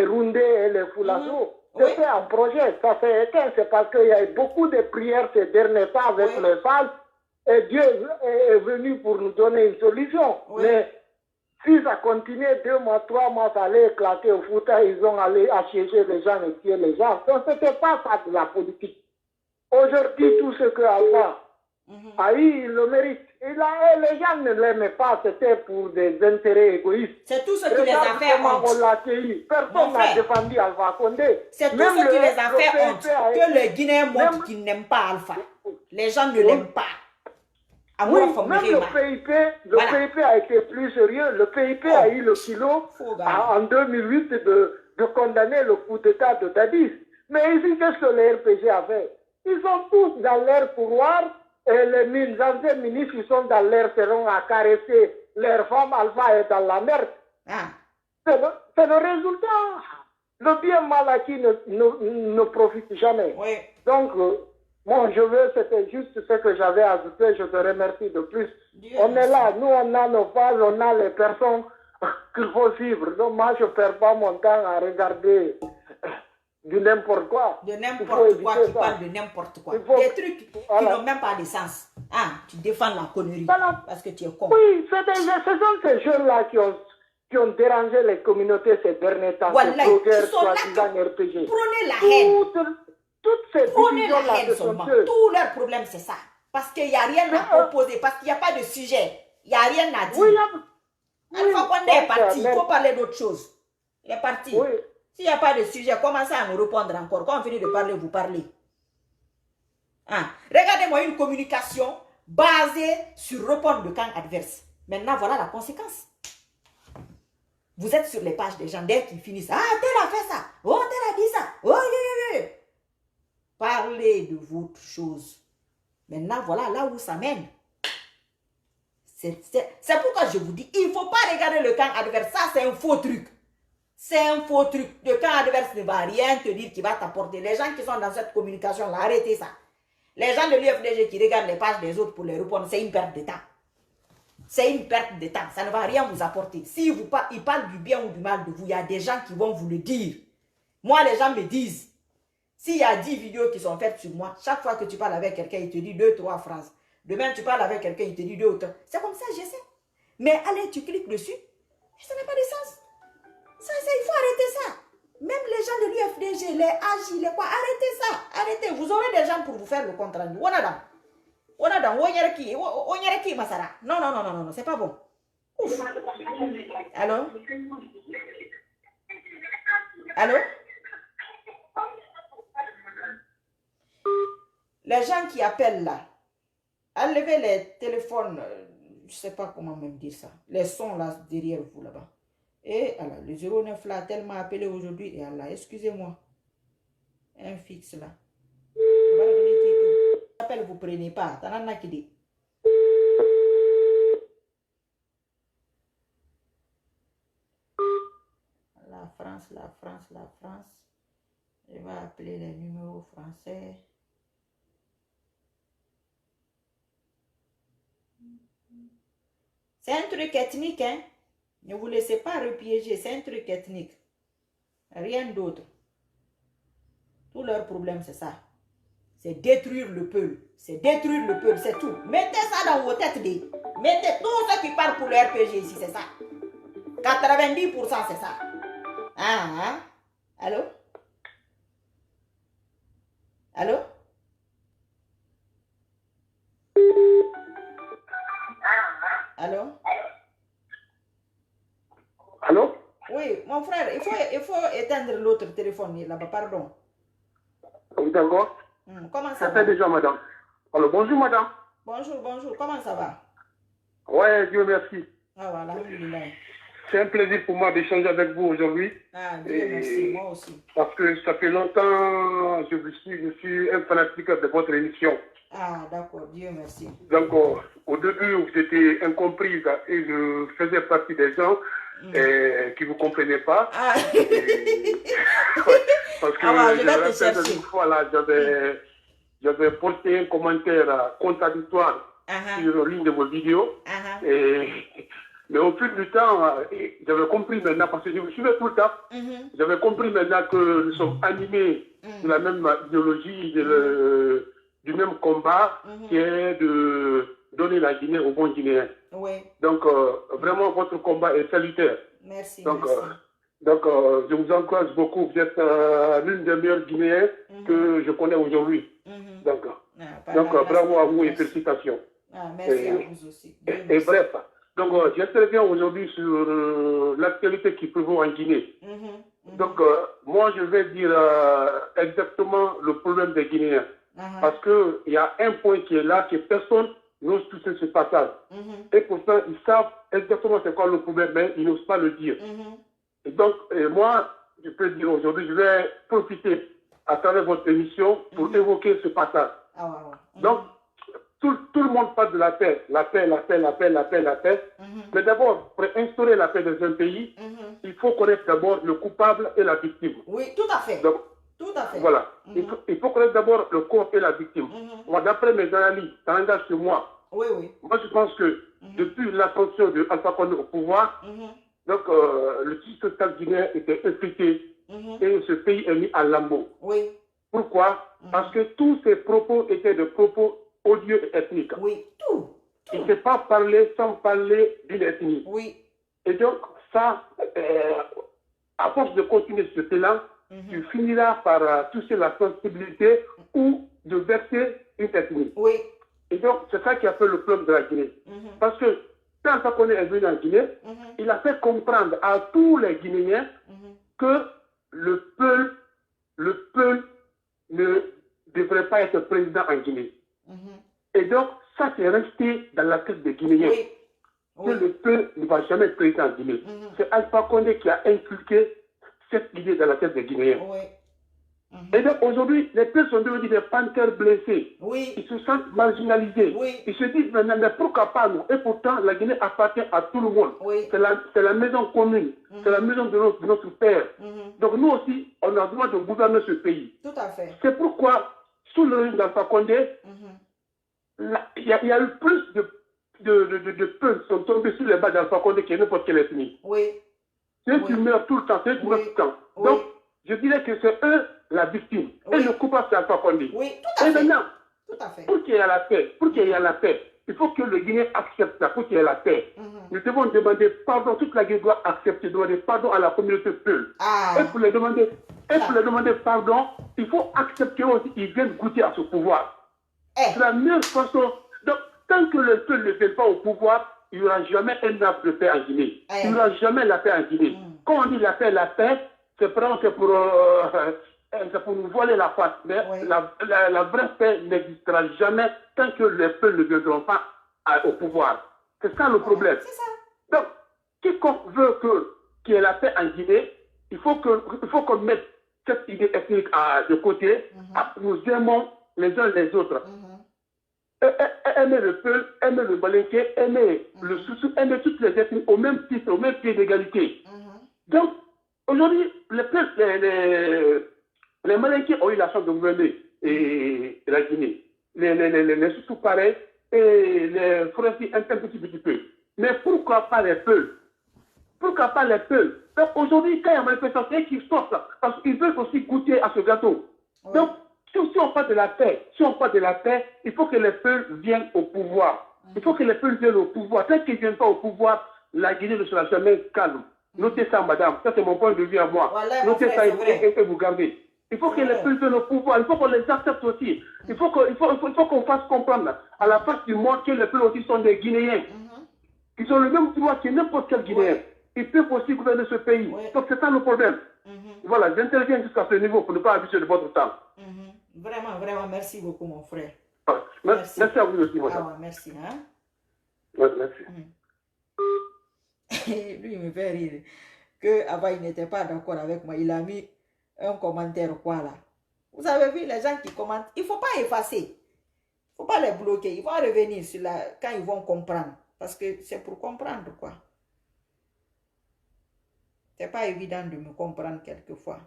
Rundés et les Foulasso. C'était un projet, ça s'est éteint, c'est parce qu'il y a eu beaucoup de prières ces derniers temps avec les salles, et Dieu est venu pour nous donner une solution. Mais si ça continuait 2 mois, 3 mois, ça allait éclater au Fouta, ils ont allé assiéger les gens et tuer les gens. Donc c'était pas ça de la politique. Aujourd'hui, tout ce que Alpha a eu, il le mérite. Et les gens ne l'aimaient pas, c'était pour des intérêts égoïstes. C'est tout ce qui les a fait honte. On l'a accueilli. Personne n'a défendu Alpha Condé. C'est tout ce qui les a fait honte. Que les Guinéens montrent qu'ils n'aiment pas Alpha. Les gens ne l'aiment pas. Oui, même le PIP a été plus sérieux. Le PIP a eu le kilo en 2008 de condamner le coup d'État de Dadis. Mais ici, qu'est-ce que le RPG a fait? Ils sont tous dans leur pouvoir et les anciens ministres, ils sont dans leur salon à caresser leur femme. Alpha est dans la merde. C'est le résultat. Le bien mal acquis ne profite jamais. Donc, moi, c'était juste ce que j'avais ajouté. Je te remercie de plus. On est là. Nous, on a nos phases, on a les personnes qu'il faut suivre. Donc, moi, je ne perds pas mon temps à regarder de n'importe quoi. De n'importe quoi, tu parles de n'importe quoi. Des trucs qui n'ont même pas de sens. Tu défends la connerie parce que tu es con. Oui, ce sont ces jeunes-là qui ont dérangé les communautés ces derniers temps. Voilà, blogueurs, ils sont là RPG. Prenez la haine. Toutes ces divisions-là, tout leur problème, c'est ça. Parce qu'il n'y a rien à opposer, parce qu'il n'y a pas de sujet. Il n'y a rien à dire. Oui, Alpha Condé est parti, il faut parler d'autre chose. Il est parti. Oui. S'il n'y a pas de sujet, commencez à nous répondre encore. Quand on finit de parler, vous parlez. Regardez-moi une communication basée sur répondre le camp adverse. Maintenant, voilà la conséquence. Vous êtes sur les pages des gens, dès qu'ils finissent. Tel a fait ça. Oh, tel a dit ça. Oh, oui. Parlez de votre chose. Maintenant, voilà là où ça mène. C'est pourquoi je vous dis, il ne faut pas regarder le camp adverse. Ça, c'est un faux truc. C'est un faux truc. Le camp adverse ne va rien te dire qui va t'apporter. Les gens qui sont dans cette communication-là, arrêtez ça. Les gens de l'UFDG qui regardent les pages des autres pour les répondre, c'est une perte de temps. C'est une perte de temps. Ça ne va rien vous apporter. Si ils parlent du bien ou du mal de vous, il y a des gens qui vont vous le dire. Moi, les gens me disent, s'il y a 10 vidéos qui sont faites sur moi, chaque fois que tu parles avec quelqu'un, il te dit 2-3 phrases. Demain, tu parles avec quelqu'un, il te dit 2 ou 3. C'est comme ça, je sais. Mais allez, tu cliques dessus, et ça n'a pas de sens. Ça, il faut arrêter ça. Même les gens de l'UFDG, les AJ, les quoi, arrêtez ça. Arrêtez. Vous aurez des gens pour vous faire le compte rendu. Masara. Non, c'est pas bon. Ouf. Allô? Les gens qui appellent là, enlevez les téléphones, je ne sais pas comment même dire ça, les sons là derrière vous là-bas. Et alors, le 09 là, tellement appelé aujourd'hui, et Allah, excusez-moi, un fixe là. Appel, vous prenez pas, t'en as qui dit. La France. Je vais appeler les numéros français. C'est un truc ethnique, hein. Ne vous laissez pas repiéger, c'est un truc ethnique. Rien d'autre. Tout leur problème, c'est ça. c'est détruire le peuple. C'est détruire le peuple, c'est tout. Mettez ça dans vos têtes. Mettez tous ceux qui parlent pour le RPG ici, c'est ça. 90%, c'est ça. Allô? Allô? Allô? Allô? Oui, mon frère, il faut éteindre l'autre téléphone là-bas, pardon. Oui, d'accord. Comment ça va? Ça fait déjà, madame. Alors, bonjour, madame. Bonjour, comment ça va? Ouais, Dieu merci. Ah, voilà, alhamdoulilah. C'est un plaisir pour moi d'échanger avec vous aujourd'hui. Ah, Dieu merci, moi aussi. Parce que ça fait longtemps, je suis un fanatique de votre émission. Ah, d'accord, Dieu merci. Donc, au début, j'étais incomprise et je faisais partie des gens qui ne vous comprenaient pas. Ah. Parce que je vais te chercher. Une fois, là, j'avais posté un commentaire contradictoire sur l'une de vos vidéos. Mais au fil du temps, j'avais compris maintenant, parce que je me suivais tout le temps, j'avais compris maintenant que nous sommes animés de la même idéologie, du même combat, qui est de donner la Guinée aux bons Guinéens. Oui. Donc, vraiment, votre combat est salutaire. Merci. Donc, je vous encourage beaucoup. Vous êtes l'une des meilleures Guinéens que je connais aujourd'hui. Donc, bravo à vous et félicitations. Merci à vous aussi. Et bref, donc j'interviens aujourd'hui sur l'actualité qui prévaut en Guinée. Donc, moi, je vais dire exactement le problème des Guinéens. Parce qu'il y a un point qui est là, que personne n'ose toucher ce passage. Et pourtant, ils savent exactement c'est quoi le problème, mais ils n'osent pas le dire. Et donc, moi, je peux dire aujourd'hui, je vais profiter à travers votre émission pour évoquer ce passage. Donc, tout le monde parle de la paix. La paix. Mais d'abord, pour instaurer la paix dans un pays, il faut connaître d'abord le coupable et la victime. Oui, tout à fait. Donc, tout à fait. Voilà. Il faut connaître d'abord le corps et la victime. Moi, d'après mes analyses, ça engage sur moi. Oui. Moi, je pense que depuis l'ascension de Alpha Condé au pouvoir, donc, le tissu social guinéen était effrité et ce pays est mis à lambeau. Oui. Pourquoi? Parce que tous ces propos étaient des propos odieux et ethniques. Oui, tout. Il ne s'est pas parlé sans parler d'une ethnie. Oui. Et donc, ça, à force de continuer ce élan, tu finiras par toucher la sensibilité ou de verser une ethnie. Oui. Et donc, c'est ça qui a fait le problème de la Guinée. Parce que quand Alpha Condé est venu en Guinée, il a fait comprendre à tous les Guinéens que le peuple ne devrait pas être président en Guinée. Et donc, ça c'est resté dans la tête des Guinéens. Que le peuple ne va jamais être président en Guinée. C'est Alpha Condé qui a inculqué cette idée dans la tête des Guinéens. Et donc aujourd'hui, les peuples sont devenus des panthères blessés. Ils se sentent marginalisés. Ils se disent maintenant, mais pourquoi pas nous? Et pourtant, la Guinée appartient à tout le monde. C'est la maison commune. C'est la maison de notre père. Donc nous aussi, on a le droit de gouverner ce pays. Tout à fait. C'est pourquoi, sous le régime d'Alpha Condé, il y a eu plus de peuples qui sont tombés sur les bas d'Alpha Condé que n'importe quelle ethnie. C'est eux qui meurent tout le temps. C'est eux qui meurent tout le temps. Donc, je dirais que c'est eux la victime. Et le coupable, c'est Alpha Condé. Tout à fait. Et maintenant, tout à fait. Pour qu'il y ait la paix, il faut que le Guinéen accepte ça, pour qu'il y ait la paix. Nous devons demander pardon, toute la Guinée doit accepter, demander pardon à la communauté Peul. Et pour les demander pardon, il faut accepter aussi qu'ils viennent goûter à ce pouvoir. C'est la meilleure façon. Donc, tant que le peuple ne vient pas au pouvoir, il n'y aura jamais un arbre de paix en Guinée. Il n'y aura jamais la paix en Guinée. Quand on dit la paix, c'est pour nous voiler la face. Mais la vraie paix n'existera jamais tant que les peuples ne viendront pas au pouvoir. C'est ça le problème. Donc, quiconque veut qu'il y ait la paix en Guinée, il faut qu'on mette cette idée ethnique de côté. Nous aimons les uns les autres. Aimer le peuple, aimer le Balinké, aimer le Soussou, aimer toutes les ethnies au même titre, au même pied d'égalité. Donc, aujourd'hui, les Malinké ont eu la chance de gouverner la Guinée. Les Soussous pareil, et les Français un petit peu. Mais pourquoi pas les peuples? Pourquoi pas les peuples? Donc aujourd'hui, quand il y a une manifestation qui sortent, parce qu'ils veulent aussi goûter à ce gâteau. Donc, Si on parle de la paix, il faut que les peuples viennent au pouvoir. Il faut que les peuples viennent au pouvoir. Tant qu'ils ne viennent pas au pouvoir, la Guinée ne sera jamais calme. Notez ça, madame. Ça, c'est mon point de vue à moi. Voilà, notez frère, ça et vous gardez. Il faut que les peuples viennent au pouvoir. Il faut qu'on les accepte aussi. Il faut qu'on fasse comprendre à la face du monde que les peuples aussi sont des Guinéens. Ils ont le même droit que n'importe quel Guinéen. Ils peuvent aussi gouverner ce pays. Donc, c'est ça le problème. Voilà, j'interviens jusqu'à ce niveau pour ne pas abuser de votre temps. Vraiment, vraiment, merci beaucoup, mon frère. Merci à vous aussi, madame. Ah, merci. Hein? Merci. Lui, il me fait rire. Que avant, il n'était pas d'accord avec moi. Il a mis un commentaire quoi là. Vous avez vu les gens qui commentent. Il ne faut pas effacer. Il ne faut pas les bloquer. Ils vont revenir sur quand ils vont comprendre. Parce que c'est pour comprendre quoi. C'est pas évident de me comprendre quelquefois.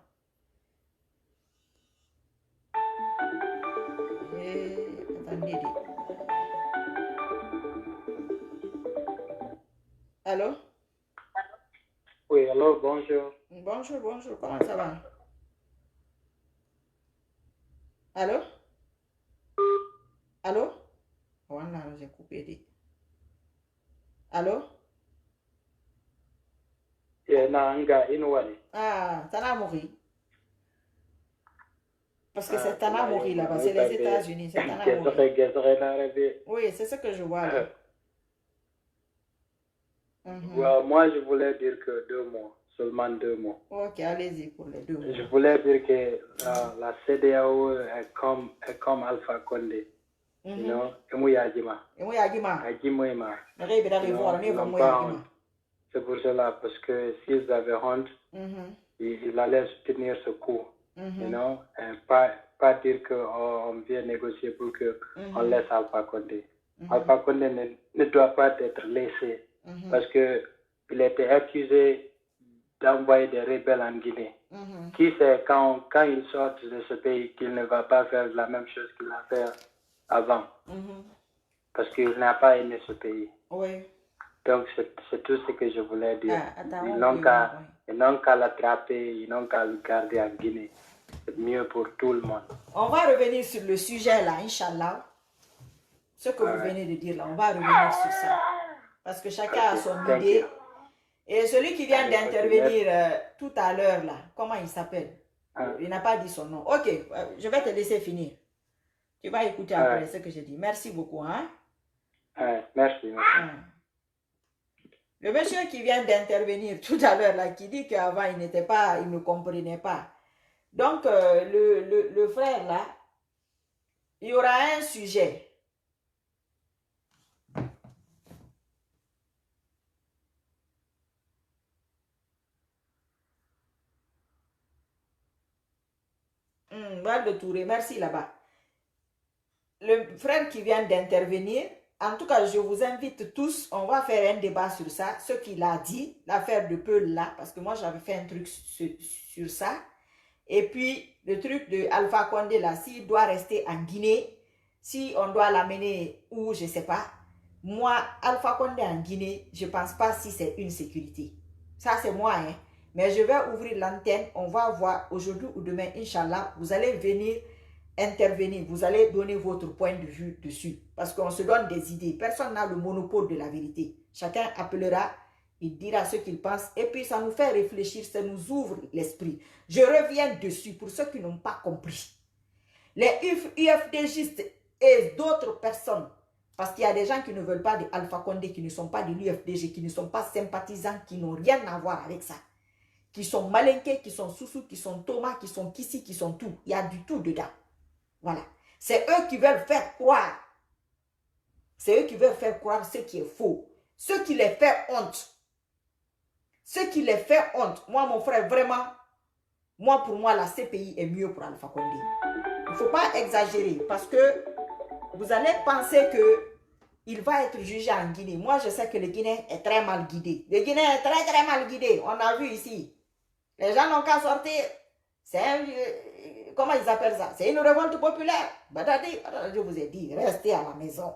Attendez. Allô? Oui, alors bonjour. Bonjour, comment ça va? Allô? Allô? Voilà, j'ai coupé. Allô? Ah, Tana Mori. Parce que c'est Tana Mori là-bas, c'est les États-Unis, c'est Tana Mori. Oui, c'est ce que je vois là. Moi, je voulais dire que 2 mots, seulement 2 mots. Ok, allez-y pour les 2 mots. Je voulais dire que la CEDEAO est comme Alpha Condé. You know, c'est pour cela, parce que s'ils avaient honte, ils allaient soutenir ce coup. You know, et pas dire qu'on vient négocier pour qu'on laisse Alpha Condé. Alpha Condé ne doit pas être laissé. Parce qu'il était accusé d'envoyer des rebelles en Guinée. Qui sait quand il sort de ce pays qu'il ne va pas faire la même chose qu'il a fait avant. Parce qu'il n'a pas aimé ce pays. Oui. Donc c'est tout ce que je voulais dire. Ils n'ont qu'à l'attraper, ils n'ont qu'à le garder en Guinée. C'est mieux pour tout le monde. On va revenir sur le sujet là, Inch'Allah. Ce que vous venez de dire là, on va revenir sur ça. Parce que chacun a son idée. Et celui qui vient d'intervenir tout à l'heure là, comment il s'appelle? Il n'a pas dit son nom. Ok, je vais te laisser finir. Tu vas écouter après ce que j'ai dit. Merci beaucoup. Hein? Merci. Le monsieur qui vient d'intervenir tout à l'heure là, qui dit qu'avant il ne comprenait pas. Donc le frère là, il y aura un sujet. De Touré, merci là-bas. Le frère qui vient d'intervenir, en tout cas, je vous invite tous, on va faire un débat sur ça, ce qu'il a dit, l'affaire de Peul là, parce que moi j'avais fait un truc sur ça. Et puis, le truc de Alpha Condé là, s'il doit rester en Guinée, si on doit l'amener où, je ne sais pas. Moi, Alpha Condé en Guinée, je ne pense pas si c'est une sécurité. Ça, c'est moi, hein. Mais je vais ouvrir l'antenne, on va voir aujourd'hui ou demain, Inch'Allah, vous allez venir intervenir, vous allez donner votre point de vue dessus. Parce qu'on se donne des idées. Personne n'a le monopole de la vérité. Chacun appellera, il dira ce qu'il pense. Et puis ça nous fait réfléchir, ça nous ouvre l'esprit. Je reviens dessus pour ceux qui n'ont pas compris. Les UFDgistes et d'autres personnes, parce qu'il y a des gens qui ne veulent pas de Alpha Condé, qui ne sont pas de l'UFDG, qui ne sont pas sympathisants, qui n'ont rien à voir avec ça. Qui sont malinqués, qui sont Soussou, qui sont Thomas, qui sont Kissi, qui sont tout. Il y a du tout dedans. Voilà. C'est eux qui veulent faire croire. C'est eux qui veulent faire croire ce qui est faux. Ce qui les fait honte. Ce qui les fait honte. Moi, mon frère, vraiment, pour moi, la CPI est mieux pour Alpha Condé. Il ne faut pas exagérer parce que vous allez penser qu'il va être jugé en Guinée. Moi, je sais que le Guinéen est très mal guidé. Le Guinéen est très, très mal guidé. On a vu ici. Les gens n'ont qu'à sortir. C'est un... comment ils appellent ça? C'est une révolte populaire. Badadi, je vous ai dit, restez à la maison.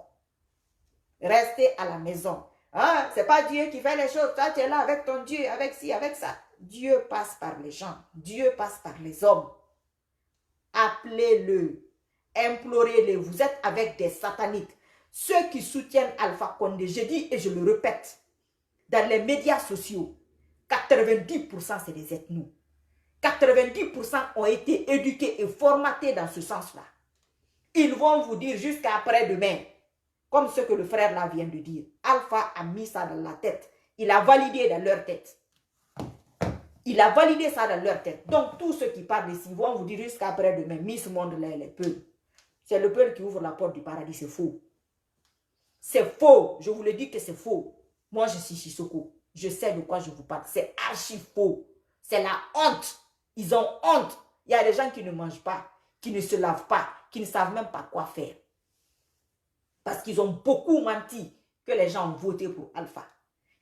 Restez à la maison. Hein? Ce n'est pas Dieu qui fait les choses. Toi, tu es là avec ton Dieu, avec ci, avec ça. Dieu passe par les gens. Dieu passe par les hommes. appelez-le, implorez-le. Vous êtes avec des sataniques. Ceux qui soutiennent Alpha Condé, je dis et je le répète, dans les médias sociaux, 90% c'est des ethnos. 90% ont été éduqués et formatés dans ce sens-là. Ils vont vous dire jusqu'à après-demain, comme ce que le frère là vient de dire. Alpha a mis ça dans la tête. Il a validé dans leur tête. Il a validé ça dans leur tête. Donc, tous ceux qui parlent ici vont vous dire jusqu'à après-demain, Miss Monde là, les peuples. C'est le peuple qui ouvre la porte du paradis, c'est faux. C'est faux. Je vous le dis que c'est faux. Moi, je suis Sissoko. Je sais de quoi je vous parle. C'est archi faux. C'est la honte. Ils ont honte. Il y a des gens qui ne mangent pas, qui ne se lavent pas, qui ne savent même pas quoi faire. Parce qu'ils ont beaucoup menti que les gens ont voté pour Alpha.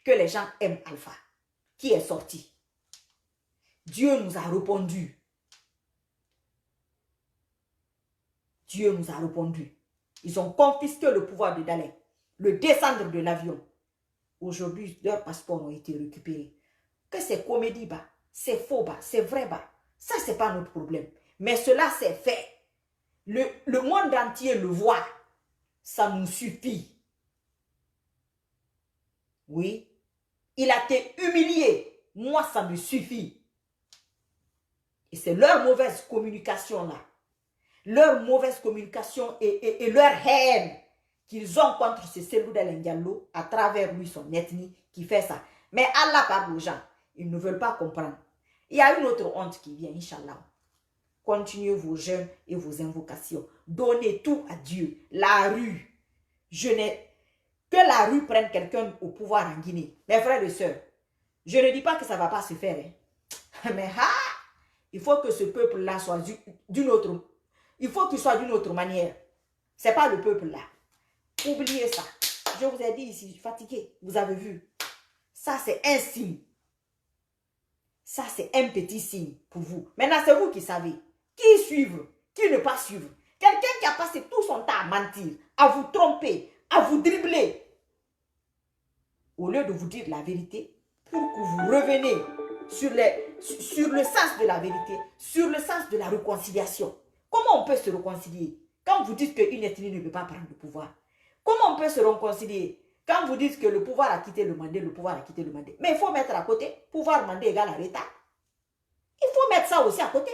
Que les gens aiment Alpha. Qui est sorti? Dieu nous a répondu. Dieu nous a répondu. Ils ont confisqué le pouvoir de Dalek. Le descendre de l'avion. Aujourd'hui, leurs passeports ont été récupérés. Que c'est comédie, bah, c'est faux, bah, c'est vrai, bah. Ça, c'est pas notre problème. Mais cela, c'est fait. Le monde entier le voit. Ça nous suffit. Oui. Il a été humilié. Moi, ça me suffit. Et c'est leur mauvaise communication là. Leur mauvaise communication et leur haine qu'ils ont contre ce Cellou Dalein Diallo à travers lui, son ethnie, qui fait ça. Mais Allah parle aux gens. Ils ne veulent pas comprendre. Il y a une autre honte qui vient, Inch'Allah. Continuez vos jeûnes et vos invocations. Donnez tout à Dieu. La rue. Que la rue prenne quelqu'un au pouvoir en Guinée. Mes frères et sœurs, je ne dis pas que ça ne va pas se faire. Hein. Mais il faut que ce peuple-là soit d'une autre. Il faut qu'il soit d'une autre manière. Ce n'est pas le peuple-là. Oubliez ça. Je vous ai dit ici, je suis fatigué. Vous avez vu. Ça, c'est un signe. Ça, c'est un petit signe pour vous. Maintenant, c'est vous qui savez. Qui suivre, qui ne pas suivre. Quelqu'un qui a passé tout son temps à mentir, à vous tromper, à vous dribbler. Au lieu de vous dire la vérité, pour que vous reveniez sur le sens de la vérité, sur le sens de la réconciliation. Comment on peut se réconcilier quand vous dites qu'une ethnie ne peut pas prendre le pouvoir? Comment on peut se réconcilier quand vous dites que le pouvoir a quitté le Mandé, le pouvoir a quitté le Mandé? Mais il faut mettre à côté, pouvoir Mandé égale Arrêta. Il faut mettre ça aussi à côté.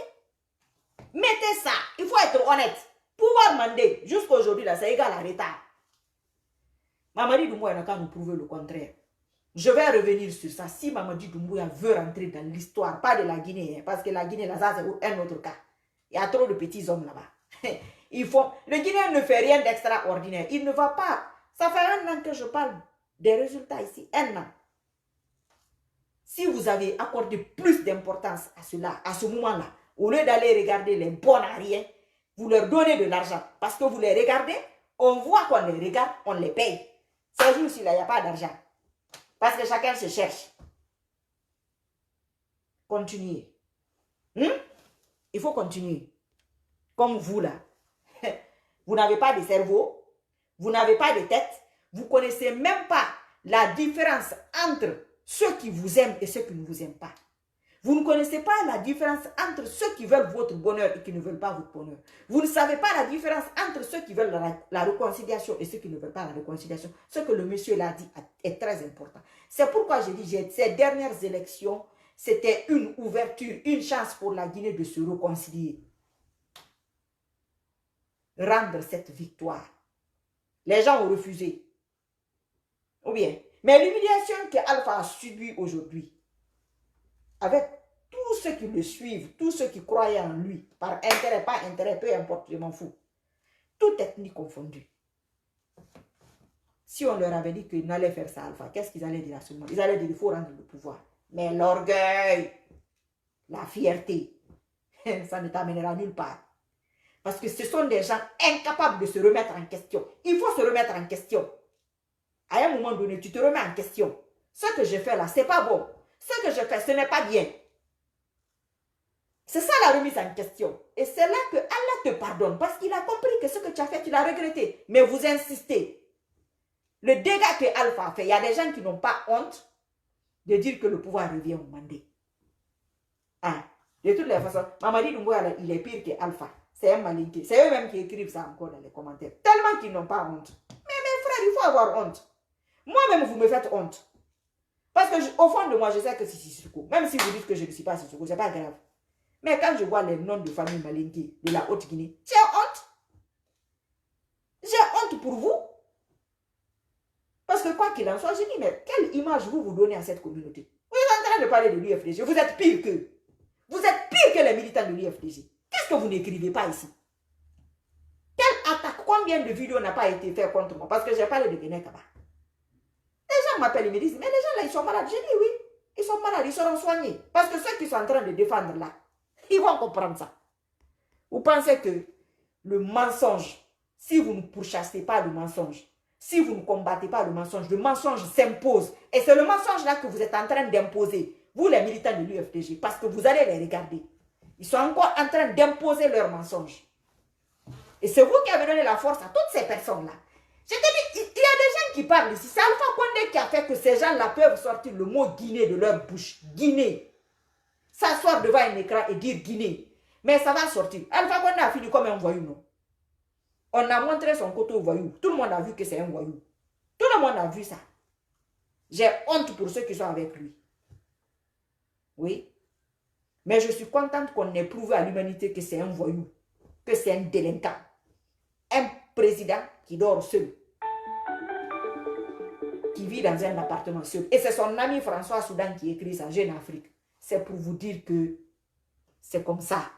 Mettez ça, il faut être honnête. Pouvoir Mandé, jusqu'à aujourd'hui, là, c'est égal à Arrêta. Mamadi Doumbouya n'a qu'à nous prouver le contraire. Je vais revenir sur ça. Si Mamadi Doumbouya veut rentrer dans l'histoire, pas de la Guinée, hein, parce que la Guinée, là, ça, c'est un autre cas. Il y a trop de petits hommes là-bas. Le Guinéen ne fait rien d'extraordinaire. Il ne va pas. Ça fait 1 an que je parle des résultats ici. 1 an. Si vous avez accordé plus d'importance à cela, à ce moment-là, au lieu d'aller regarder les bons à rien, vous leur donnez de l'argent. Parce que vous les regardez, on voit qu'on les regarde, on les paye. Ces jours-ci, il n'y a pas d'argent. Parce que chacun se cherche. Continuez. Il faut continuer. Comme vous là. Vous n'avez pas de cerveau. Vous n'avez pas de tête. Vous ne connaissez même pas la différence entre ceux qui vous aiment et ceux qui ne vous aiment pas. Vous ne connaissez pas la différence entre ceux qui veulent votre bonheur et qui ne veulent pas votre bonheur. Vous ne savez pas la différence entre ceux qui veulent la réconciliation et ceux qui ne veulent pas la réconciliation. Ce que le monsieur l'a dit est très important. C'est pourquoi j'ai dit, ces dernières élections, c'était une ouverture, une chance pour la Guinée de se réconcilier. Rendre cette victoire. Les gens ont refusé. Ou bien, mais l'humiliation que Alpha a subie aujourd'hui, avec tous ceux qui le suivent, tous ceux qui croyaient en lui, par intérêt, pas intérêt, peu importe, je m'en fous. Toute ethnie confondue. Si on leur avait dit qu'ils n'allaient faire ça, Alpha, qu'est-ce qu'ils allaient dire à ce moment? Ils allaient dire qu'il faut rendre le pouvoir. Mais l'orgueil, la fierté, ça ne t'amènera nulle part. Parce que ce sont des gens incapables de se remettre en question. Il faut se remettre en question. À un moment donné, tu te remets en question. Ce que je fais là, ce n'est pas bon. Ce que je fais, ce n'est pas bien. C'est ça la remise en question. Et c'est là que Allah te pardonne. Parce qu'il a compris que ce que tu as fait, tu l'as regretté. Mais vous insistez. Le dégât que Alpha a fait, il y a des gens qui n'ont pas honte de dire que le pouvoir revient au Mandé. De toutes les façons, Mamadi Doumbouya, il est pire que Alpha. c'est un malinqué. C'est eux-mêmes qui écrivent ça encore dans les commentaires. Tellement qu'ils n'ont pas honte. Mais mes frères, il faut avoir honte. Moi-même, vous me faites honte. Parce que au fond de moi, je sais que c'est Sissoko. Même si vous dites que je ne suis pas Sissoko, ce n'est pas grave. Mais quand je vois les noms de famille malinqués de la Haute-Guinée, j'ai honte. J'ai honte pour vous. Parce que quoi qu'il en soit, je dis, mais quelle image vous donnez à cette communauté? Vous êtes en train de parler de l'UFDG. Vous êtes pire qu'eux. Vous êtes pire que les militants de l'UFDG. Qu'est-ce que vous n'écrivez pas ici? Quelle attaque, combien de vidéos n'a pas été fait contre moi? Parce que j'ai parlé de Guinée Kaba. Les gens m'appellent et me disent, mais les gens là, ils sont malades. Je dis oui, ils sont malades, ils seront soignés. Parce que ceux qui sont en train de défendre là, ils vont comprendre ça. Vous pensez que le mensonge, si vous ne pourchassez pas le mensonge, si vous ne combattez pas le mensonge s'impose. Et c'est le mensonge là que vous êtes en train d'imposer, vous les militants de l'UFDG, parce que vous allez les regarder. Ils sont encore en train d'imposer leur mensonge. Et c'est vous qui avez donné la force à toutes ces personnes-là. Je te dis, il y a des gens qui parlent ici. C'est Alpha Condé qui a fait que ces gens-là peuvent sortir le mot Guinée de leur bouche. Guinée. S'asseoir devant un écran et dire Guinée. Mais ça va sortir. Alpha Condé a fini comme un voyou, non? On a montré son côté au voyou. Tout le monde a vu que c'est un voyou. Tout le monde a vu ça. J'ai honte pour ceux qui sont avec lui. Oui. Mais je suis contente qu'on ait prouvé à l'humanité que c'est un voyou. Que c'est un délinquant. Un président qui dort seul. Qui vit dans un appartement seul. Et c'est son ami François Soudan qui écrit ça, Jeune Afrique. C'est pour vous dire que c'est comme ça.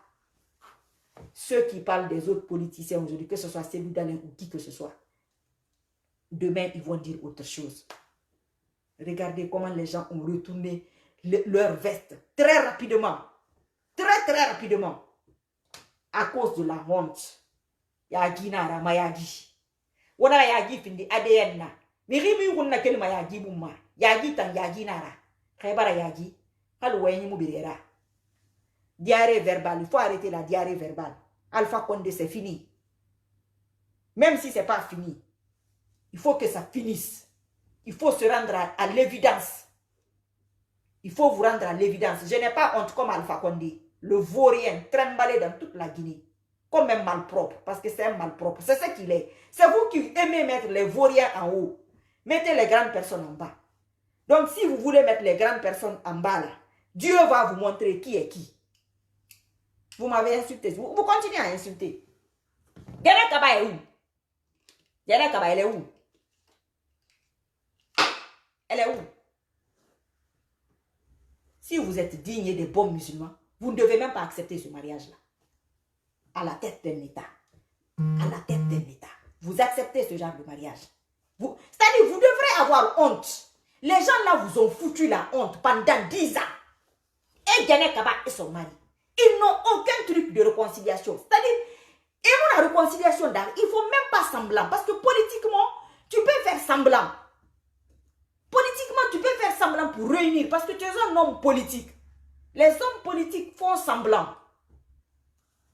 Ceux qui parlent des autres politiciens aujourd'hui, que ce soit Cellou Dalein ou qui que ce soit, demain, ils vont dire autre chose. Regardez comment les gens ont retourné leur veste très rapidement. Très, très rapidement. À cause de la honte. Yagi nara mayagi. Wana yagi findi ADN na. Mirimi wuna keli mayagi bumma. Yagi tan yagi nara. Khaybara yagi. Halu wayi mubirera. Diarrhée verbale. Il faut arrêter la diarrhée verbale. Alpha Condé, c'est fini. Même si ce n'est pas fini, il faut que ça finisse. Il faut se rendre à l'évidence. Il faut vous rendre à l'évidence. Je n'ai pas honte comme Alpha Condé. Le vaurien trimballé dans toute la Guinée. Comme un malpropre. Parce que c'est un malpropre. C'est ce qu'il est. C'est vous qui aimez mettre les vauriens en haut. Mettez les grandes personnes en bas. Donc si vous voulez mettre les grandes personnes en bas là, Dieu va vous montrer qui est qui. Vous m'avez insulté. Vous continuez à insulter. Guinée Kaba est où? Guinée Kaba, elle est où? Elle est où? Si vous êtes digne des bons musulmans, vous ne devez même pas accepter ce mariage-là. À la tête d'un État. À la tête d'un État. Vous acceptez ce genre de mariage. C'est-à-dire, vous devrez avoir honte. Les gens là vous ont foutu la honte pendant 10 ans. Et Guinée Kaba et son mari. Ils n'ont aucun truc de réconciliation. C'est-à-dire, et la réconciliation d'art, il ne faut même pas semblant. Parce que politiquement, tu peux faire semblant. Politiquement, tu peux faire semblant pour réunir. Parce que tu es un homme politique. Les hommes politiques font semblant.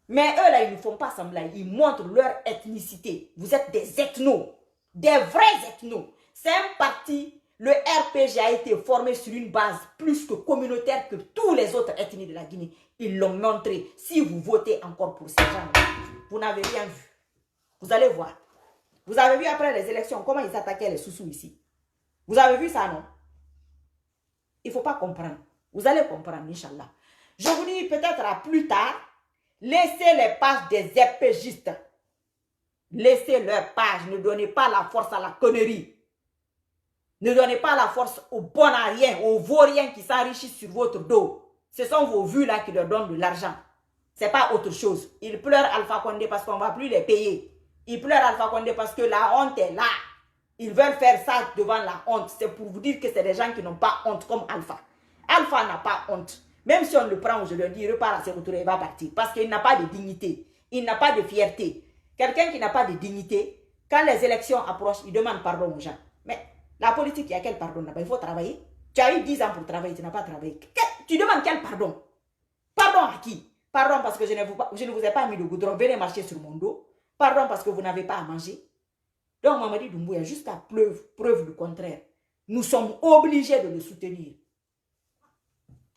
Mais eux là, ils ne font pas semblant. Ils montrent leur ethnicité. Vous êtes des ethnos. Des vrais ethnos. C'est un parti. Le RPG a été formé sur une base plus que communautaire que tous les autres ethnies de la Guinée. Ils l'ont montré. Si vous votez encore pour ces gens, vous n'avez rien vu. Vous allez voir. Vous avez vu après les élections comment ils attaquaient les sous-sous ici. Vous avez vu ça, non? Il ne faut pas comprendre. Vous allez comprendre, Inch'Allah. Je vous dis peut-être à plus tard, laissez les pages des RPGistes. Laissez leurs pages. Ne donnez pas la force à la connerie. Ne donnez pas la force aux bons à rien, aux vauriens qui s'enrichissent sur votre dos. Ce sont vos vues là qui leur donnent de l'argent. Ce n'est pas autre chose. Ils pleurent Alpha Condé parce qu'on ne va plus les payer. Ils pleurent Alpha Condé parce que la honte est là. Ils veulent faire ça devant la honte. C'est pour vous dire que c'est des gens qui n'ont pas honte comme Alpha. Alpha n'a pas honte. Même si on le prend aujourd'hui, il repart à ses retours et il va partir. Parce qu'il n'a pas de dignité. Il n'a pas de fierté. Quelqu'un qui n'a pas de dignité, quand les élections approchent, il demande pardon aux gens. Mais la politique, il y a quel pardon là-bas? Il faut travailler. Tu as eu 10 ans pour travailler, tu n'as pas travaillé. Tu demandes quel pardon? Pardon à qui? Pardon parce que je ne vous ai pas mis de goudron. Venez marcher sur mon dos. Pardon parce que vous n'avez pas à manger. Donc Mamadi Doumbouya, jusqu'à preuve du contraire, nous sommes obligés de le soutenir.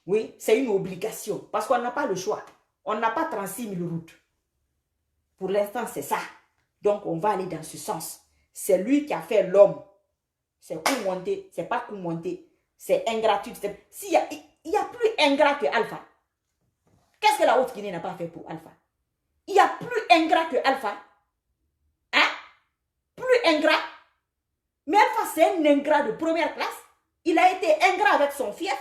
Oui, c'est une obligation. Parce qu'on n'a pas le choix. On n'a pas 36 000 routes. Pour l'instant, c'est ça. Donc, on va aller dans ce sens. C'est lui qui a fait l'homme. C'est coup monté, c'est pas coup monté. C'est ingratitude. Il y a plus ingrat que Alpha. Qu'est-ce que la Haute-Guinée n'a pas fait pour Alpha? Il y a plus ingrat que Alpha. Hein? Plus ingrat. Mais Alpha, c'est un ingrat de première classe. Il a été ingrat avec son fief.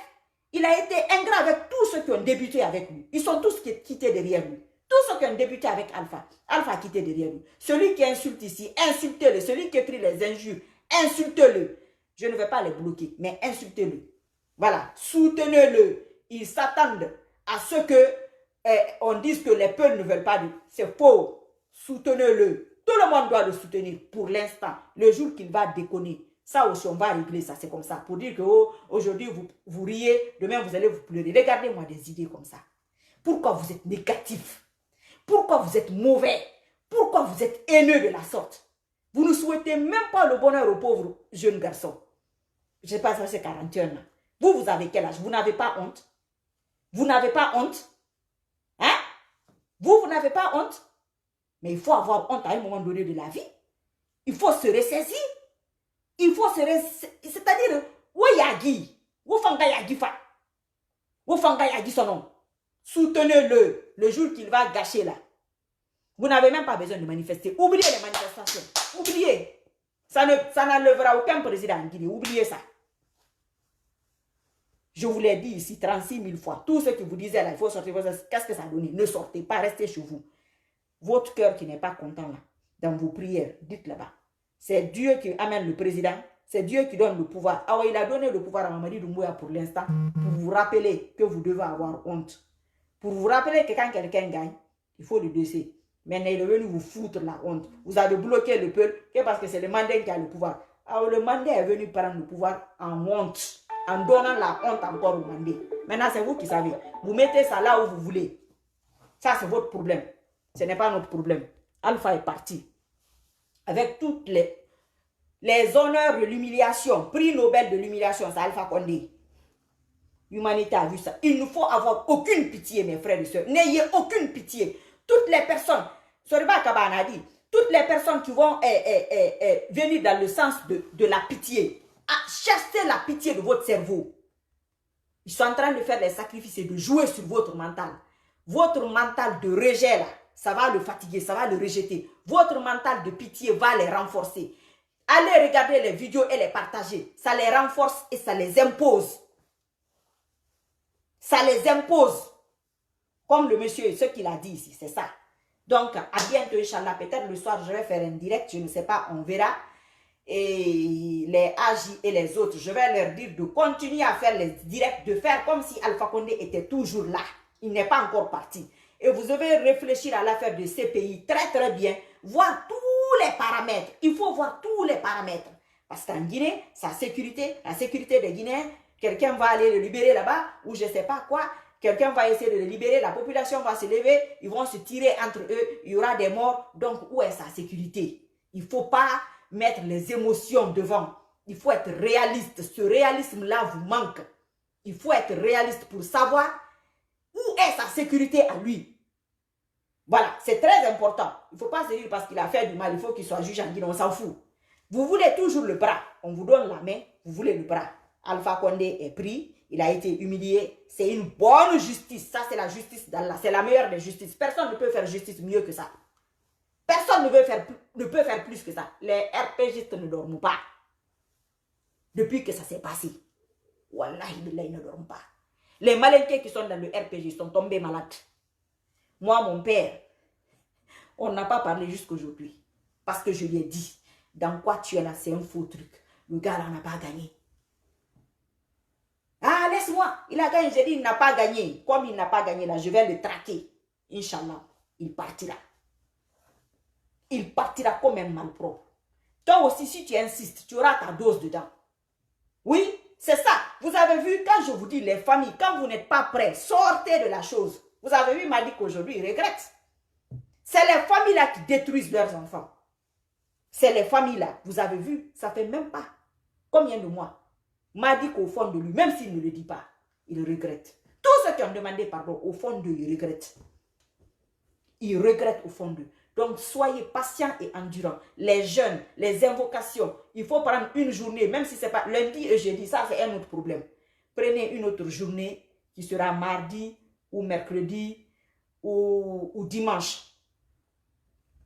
Il a été ingrat avec tous ceux qui ont débuté avec lui. Ils sont tous quittés derrière lui. Tous ceux qui ont débuté avec Alpha, Alpha a quitté derrière lui. Celui qui insulte ici, insultez-le. Celui qui écrit les injures, insultez-le. Je ne vais pas les bloquer, mais insultez-le. Voilà, soutenez-le. Ils s'attendent à ce que on dise que les peuples ne veulent pas de... C'est faux. Soutenez-le. Tout le monde doit le soutenir pour l'instant. Le jour qu'il va déconner, ça aussi, on va régler ça. C'est comme ça. Pour dire que aujourd'hui, vous riez, demain, vous allez vous pleurer. Regardez-moi des idées comme ça. Pourquoi vous êtes négatif? Pourquoi vous êtes mauvais? Pourquoi vous êtes haineux de la sorte? Vous ne souhaitez même pas le bonheur aux pauvres jeunes garçons. Je ne sais pas si c'est 41 ans. Vous avez quel âge? Vous n'avez pas honte? Vous n'avez pas honte? Hein? Vous n'avez pas honte? Mais il faut avoir honte à un moment donné de la vie. Il faut se ressaisir. Il faut se ressaisir. C'est-à-dire, Woyagi, Wofanga Yagi Fa. Wofanga Yagi son nom. Soutenez-le le jour qu'il va gâcher là. Vous n'avez même pas besoin de manifester. Oubliez les manifestations. Oubliez. Ça n'enlèvera aucun président en Guinée. Oubliez ça. Je vous l'ai dit ici 36 000 fois. Tout ce que vous disiez là, il faut sortir. Qu'est-ce que ça donne? Ne sortez pas, restez chez vous. Votre cœur qui n'est pas content là, dans vos prières, dites là-bas. C'est Dieu qui amène le président. C'est Dieu qui donne le pouvoir. Ah ouais, il a donné le pouvoir à Mamadi Doumbouya pour l'instant. Pour vous rappeler que vous devez avoir honte. Pour vous rappeler que quand quelqu'un gagne, il faut le laisser. Maintenant, il est venu vous foutre la honte. Vous avez bloqué le peuple parce que c'est le Mandé qui a le pouvoir. Alors le Mandé est venu prendre le pouvoir en honte. En donnant la honte encore au Mandé. Maintenant, c'est vous qui savez. Vous mettez ça là où vous voulez. Ça, c'est votre problème. Ce n'est pas notre problème. Alpha est parti. Avec toutes les honneurs de l'humiliation. Prix Nobel de l'humiliation, c'est Alpha Condé. L'humanité a vu ça. Il ne faut avoir aucune pitié, mes frères et sœurs. N'ayez aucune pitié. Toutes les personnes, Soriba Kabana a dit, toutes les personnes qui vont venir dans le sens de la pitié, chassez la pitié de votre cerveau. Ils sont en train de faire des sacrifices et de jouer sur votre mental. Votre mental de rejet, là, ça va le fatiguer, ça va le rejeter. Votre mental de pitié va les renforcer. Allez regarder les vidéos et les partager. Ça les renforce et ça les impose. Ça les impose. Comme le monsieur, ce qu'il a dit ici, c'est ça. Donc, à bientôt, Inch'Allah. Peut-être le soir, je vais faire un direct, je ne sais pas, on verra. Et les AJ et les autres, je vais leur dire de continuer à faire les directs, de faire comme si Alpha Condé était toujours là. Il n'est pas encore parti. Et vous devez réfléchir à l'affaire de ces pays très très bien, voir tous les paramètres. Il faut voir tous les paramètres. Parce qu'en Guinée, sa sécurité, la sécurité des Guinéens, quelqu'un va aller le libérer là-bas, ou je ne sais pas quoi. Quelqu'un va essayer de le libérer, la population va se lever, ils vont se tirer entre eux, il y aura des morts. Donc, où est sa sécurité? Il ne faut pas mettre les émotions devant. Il faut être réaliste. Ce réalisme-là vous manque. Il faut être réaliste pour savoir où est sa sécurité à lui. Voilà, c'est très important. Il ne faut pas se dire parce qu'il a fait du mal, il faut qu'il soit juge en Guinée, on s'en fout. Vous voulez toujours le bras. On vous donne la main, vous voulez le bras. Alpha Condé est pris, il a été humilié. C'est une bonne justice. Ça, c'est la justice d'Allah. C'est la meilleure des justices. Personne ne peut faire justice mieux que ça. Personne ne peut faire plus que ça. Les RPGistes ne dorment pas. Depuis que ça s'est passé. Wallahi, ils ne dorment pas. Les malinqués qui sont dans le RPG sont tombés malades. Moi, mon père, on n'a pas parlé jusqu'aujourd'hui. Parce que je lui ai dit, dans quoi tu es là, c'est un faux truc. Le gars là n'a pas gagné. Ah, laisse-moi. Il a gagné. J'ai dit, il n'a pas gagné. Comme il n'a pas gagné là, je vais le traquer. Inch'Allah, il partira. Il partira comme un malpropre. Toi aussi, si tu insistes, tu auras ta dose dedans. Oui, c'est ça. Vous avez vu, quand je vous dis les familles, quand vous n'êtes pas prêts, sortez de la chose. Vous avez vu, il m'a dit qu'aujourd'hui, il regrette. C'est les familles-là qui détruisent leurs enfants. C'est les familles-là. Vous avez vu, ça fait même pas combien de mois. M'a dit qu'au fond de lui, même s'il ne le dit pas, il regrette. Tous ceux qui ont demandé pardon, au fond d'eux, ils regrettent. Ils regrettent au fond d'eux. Donc, soyez patients et endurants. Les jeûnes, les invocations, il faut prendre une journée, même si ce n'est pas lundi et jeudi, ça c'est un autre problème. Prenez une autre journée qui sera mardi ou mercredi ou dimanche.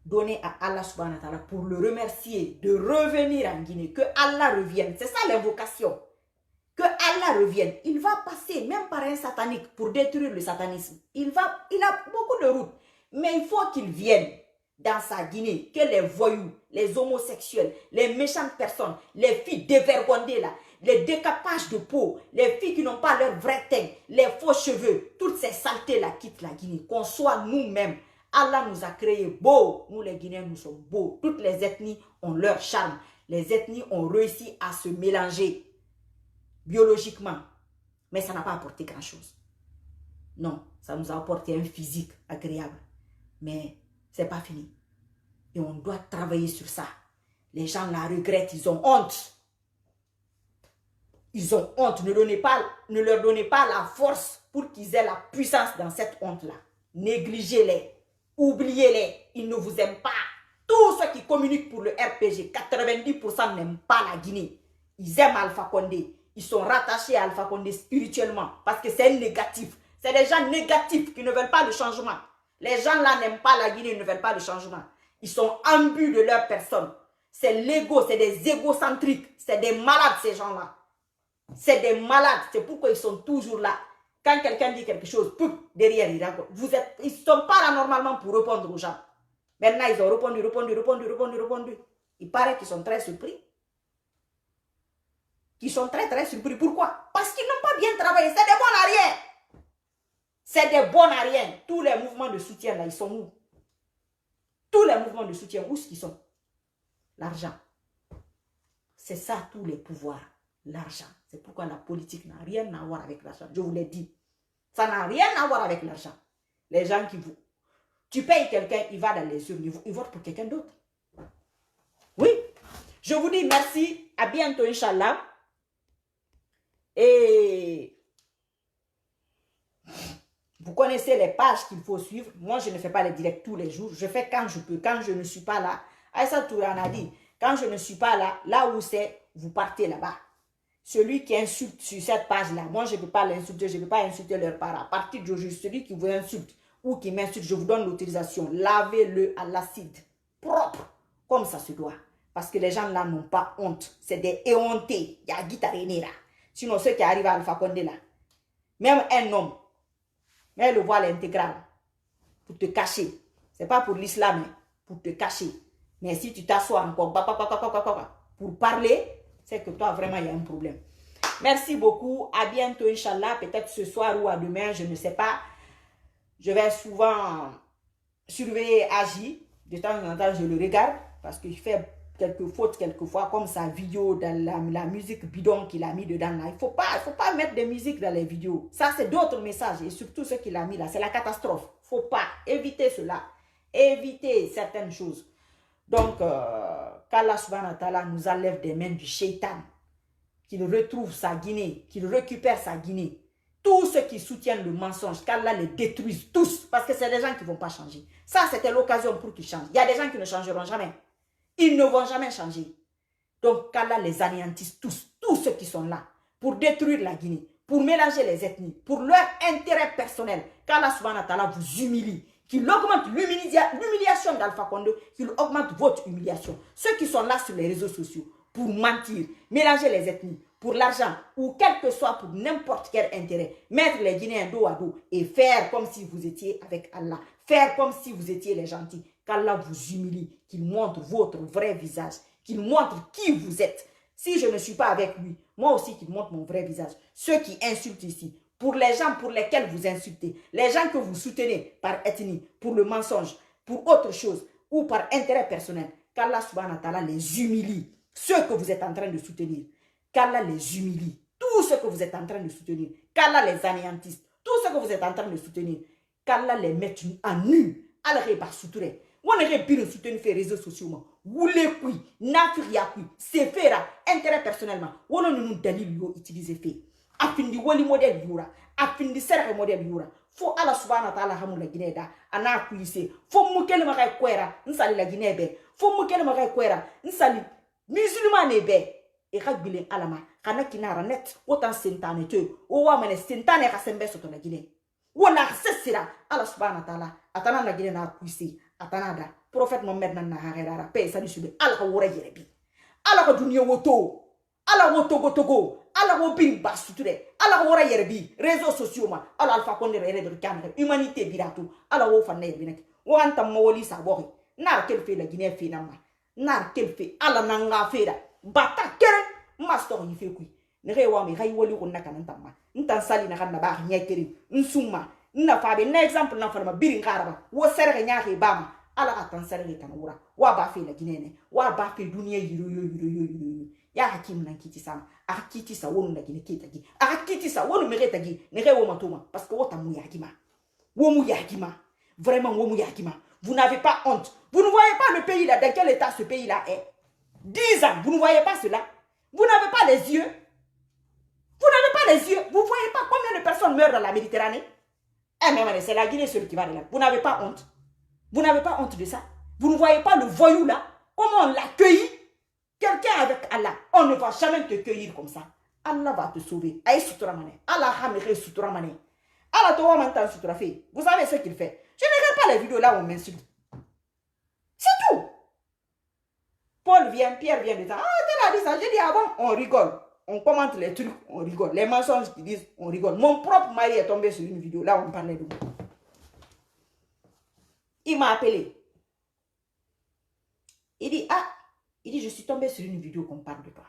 Donnez à Allah subhanahu wa ta'ala pour le remercier de revenir en Guinée. Que Allah revienne. C'est ça l'invocation. Que Allah revienne. Il va passer même par un satanique pour détruire le satanisme. Il a beaucoup de routes. Mais il faut qu'il vienne dans sa Guinée. Que les voyous, les homosexuels, les méchantes personnes, les filles dévergondées là, les décapages de peau, les filles qui n'ont pas leur vrai teint, les faux cheveux, toutes ces saletés là quittent la Guinée. Qu'on soit nous-mêmes. Allah nous a créés beaux. Nous les Guinéens, nous sommes beaux. Toutes les ethnies ont leur charme. Les ethnies ont réussi à se mélanger biologiquement. Mais ça n'a pas apporté grand-chose. Non, ça nous a apporté un physique agréable. Mais c'est pas fini. Et on doit travailler sur ça. Les gens la regrettent, ils ont honte. Ils ont honte. Ne leur donnez pas la force pour qu'ils aient la puissance dans cette honte-là. Négligez-les. Oubliez-les. Ils ne vous aiment pas. Tous ceux qui communiquent pour le RPG, 90% n'aiment pas la Guinée. Ils aiment Alpha Condé. Ils sont rattachés à Alpha Condé spirituellement parce que c'est un négatif. C'est des gens négatifs qui ne veulent pas le changement. Les gens là n'aiment pas la Guinée, ils ne veulent pas le changement. Ils sont imbus de leur personne. C'est l'ego, c'est des égocentriques. C'est des malades ces gens-là. C'est des malades. C'est pourquoi ils sont toujours là. Quand quelqu'un dit quelque chose, derrière, ils ne sont pas là normalement pour répondre aux gens. Maintenant, ils ont répondu. Il paraît qu'ils sont très surpris. Qui sont très surpris. Pourquoi? Parce qu'ils n'ont pas bien travaillé. C'est des bons à rien. C'est des bons à rien. Tous les mouvements de soutien là, ils sont où? Tous les mouvements de soutien, où est-ce qu'ils sont? L'argent. C'est ça tous les pouvoirs. L'argent. C'est pourquoi la politique n'a rien à voir avec l'argent. Je vous l'ai dit. Ça n'a rien à voir avec l'argent. Les gens qui vous... Tu payes quelqu'un, il va dans les urnes, il vote pour quelqu'un d'autre. Oui. Je vous dis merci. À bientôt, Inch'Allah. Et vous connaissez les pages qu'il faut suivre. Moi, je ne fais pas les directs tous les jours. Je fais quand je peux, quand je ne suis pas là. Aïssa Touré en a dit, quand je ne suis pas là, là où c'est, vous partez là-bas. Celui qui insulte sur cette page-là, moi, je ne peux pas l'insulter, je ne peux pas insulter leurs parents. À partir d'aujourd'hui, celui qui vous insulte ou qui m'insulte, je vous donne l'autorisation. Lavez-le à l'acide propre, comme ça se doit. Parce que les gens là n'ont pas honte. C'est des éhontés. Il y a Guitaréné là. Sinon, ceux qui arrivent à Alpha Condé là, même un homme, mais le voile intégral, pour te cacher. Ce n'est pas pour l'islam, hein, pour te cacher. Mais si tu t'assois encore pour parler, c'est que toi, vraiment, il y a un problème. Merci beaucoup. À bientôt, Inch'Allah. Peut-être ce soir ou à demain, je ne sais pas. Je vais souvent surveiller Agi. De temps en temps, je le regarde parce qu'il fait quelques fautes quelquefois, comme sa vidéo dans la musique bidon qu'il a mis dedans là. Il ne faut pas mettre de musique dans les vidéos. Ça, c'est d'autres messages. Et surtout ce qu'il a mis là, c'est la catastrophe. Il ne faut pas éviter cela. Éviter certaines choses. Donc, qu'Allah subhanahu wa ta'ala nous enlève des mains du shaitan. Qu'il retrouve sa Guinée. Qu'il récupère sa Guinée. Tous ceux qui soutiennent le mensonge, qu'Allah les détruise tous. Parce que c'est des gens qui ne vont pas changer. Ça, c'était l'occasion pour qu'ils changent. Il y a des gens qui ne changeront jamais. Ils ne vont jamais changer. Donc, qu'Allah les anéantisse tous. Tous ceux qui sont là. Pour détruire la Guinée. Pour mélanger les ethnies. Pour leur intérêt personnel. Qu'Allah subhanahu wa ta'ala vous humilie. Qu'il augmente l'humiliation d'Alpha Condé. Qu'il augmente votre humiliation. Ceux qui sont là sur les réseaux sociaux. Pour mentir. Mélanger les ethnies. Pour l'argent. Ou quel que soit pour n'importe quel intérêt. Mettre les Guinéens dos à dos. Et faire comme si vous étiez avec Allah. Faire comme si vous étiez les gentils. Qu'Allah vous humilie, qu'il montre votre vrai visage, qu'il montre qui vous êtes. Si je ne suis pas avec lui, moi aussi qu'il montre mon vrai visage. Ceux qui insultent ici, pour les gens pour lesquels vous insultez, les gens que vous soutenez par ethnie, pour le mensonge, pour autre chose, ou par intérêt personnel, qu'Allah subhanahu wa ta'ala les humilie. Ceux que vous êtes en train de soutenir, qu'Allah les humilie. Tous ceux que vous êtes en train de soutenir, qu'Allah les anéantisse. Tous ceux que vous êtes en train de soutenir, qu'Allah les mette en nu. Allah pas soutenir. On aurait pu nous soutenir sur les réseaux sociaux. Vous les couilles, n'affaire couilles, c'est faire intérêt personnellement. On nous dalil yo utiliser fait. Afin di wali modèle yura, afin di serre modèle yura. Faut ala subhanahu wa ta'ala hamu la Guinée da. Ana kuise. Faut mukele makai kwera. Nsali la Guinée be. Faut mukele makai kwera. Nsali musulman be. E ka gile alama. Kana kinara net. Autant sentane te. Owa mene sentane ka sembe soto la Guinée. Wala sesira. Ala subhanahu wa ta'ala. Atana la Guinée na kuise. Atana da. Prophète Mohammed na harera. Paix sali sube. Ala ka wora yerebi. Ala ka dunia woto. Ala woto gotogo. Ala wo bin basuture. Ala wora yerebi. Réseaux sociaux ma. Ala alfa konde rebe kamera. Humanité biratu. Ala wo fanne binek. Wo anta mawoli sabori. Nar kel fe la Guinée fe na ma. Nar kel fe. Ala nanga fe da. Bata kere. Master yi fe kui. Nere wa mi ray woli ko nakana tamma. Ntan sali na kanna ba nyekeri. Nsuma. Na fa be na exemple na fa ma birin karaba. Wo serre nyaake bama. Ala atan serre kana wura. Wa ba fe la Guinée ne. Wa ba fe dunia yiro. Ya hakim nan kiti sama. A kiti sa wonu na Guinée kitagi. A kiti sa wonu meretagi. Nere wo matoma. Parce que wo tamu yakima. Wo mu yakima. Vraiment wo mu yakima. Vous n'avez pas honte. Vous ne voyez pas le pays là. Dans quel état ce pays là est? 10 ans. Vous ne voyez pas cela. Vous n'avez pas les yeux. Vous n'avez pas les yeux. Vous ne voyez pas combien de personnes meurent dans la Méditerranée? Eh mais c'est la Guinée seule qui va de là. Vous n'avez pas honte. Vous n'avez pas honte de ça. Vous ne voyez pas le voyou là. Comment on l'accueille? Quelqu'un avec Allah. On ne va jamais te cueillir comme ça. Allah va te sauver. Aïe suturamane. Allah hamere suturamane. Allah te voit maintenant suturafe. Vous savez ce qu'il fait? Je ne regarde pas les vidéos là où on m'insulte. C'est tout. Paul vient, Pierre vient de dire, ah, t'as dit ça. J'ai dit avant, on rigole. On commente les trucs, on rigole. Les mensonges qu'ils disent, on rigole. Mon propre mari est tombé sur une vidéo. Là, on parlait de moi. Il m'a appelé. Il dit, ah, il dit, je suis tombé sur une vidéo qu'on parle de toi.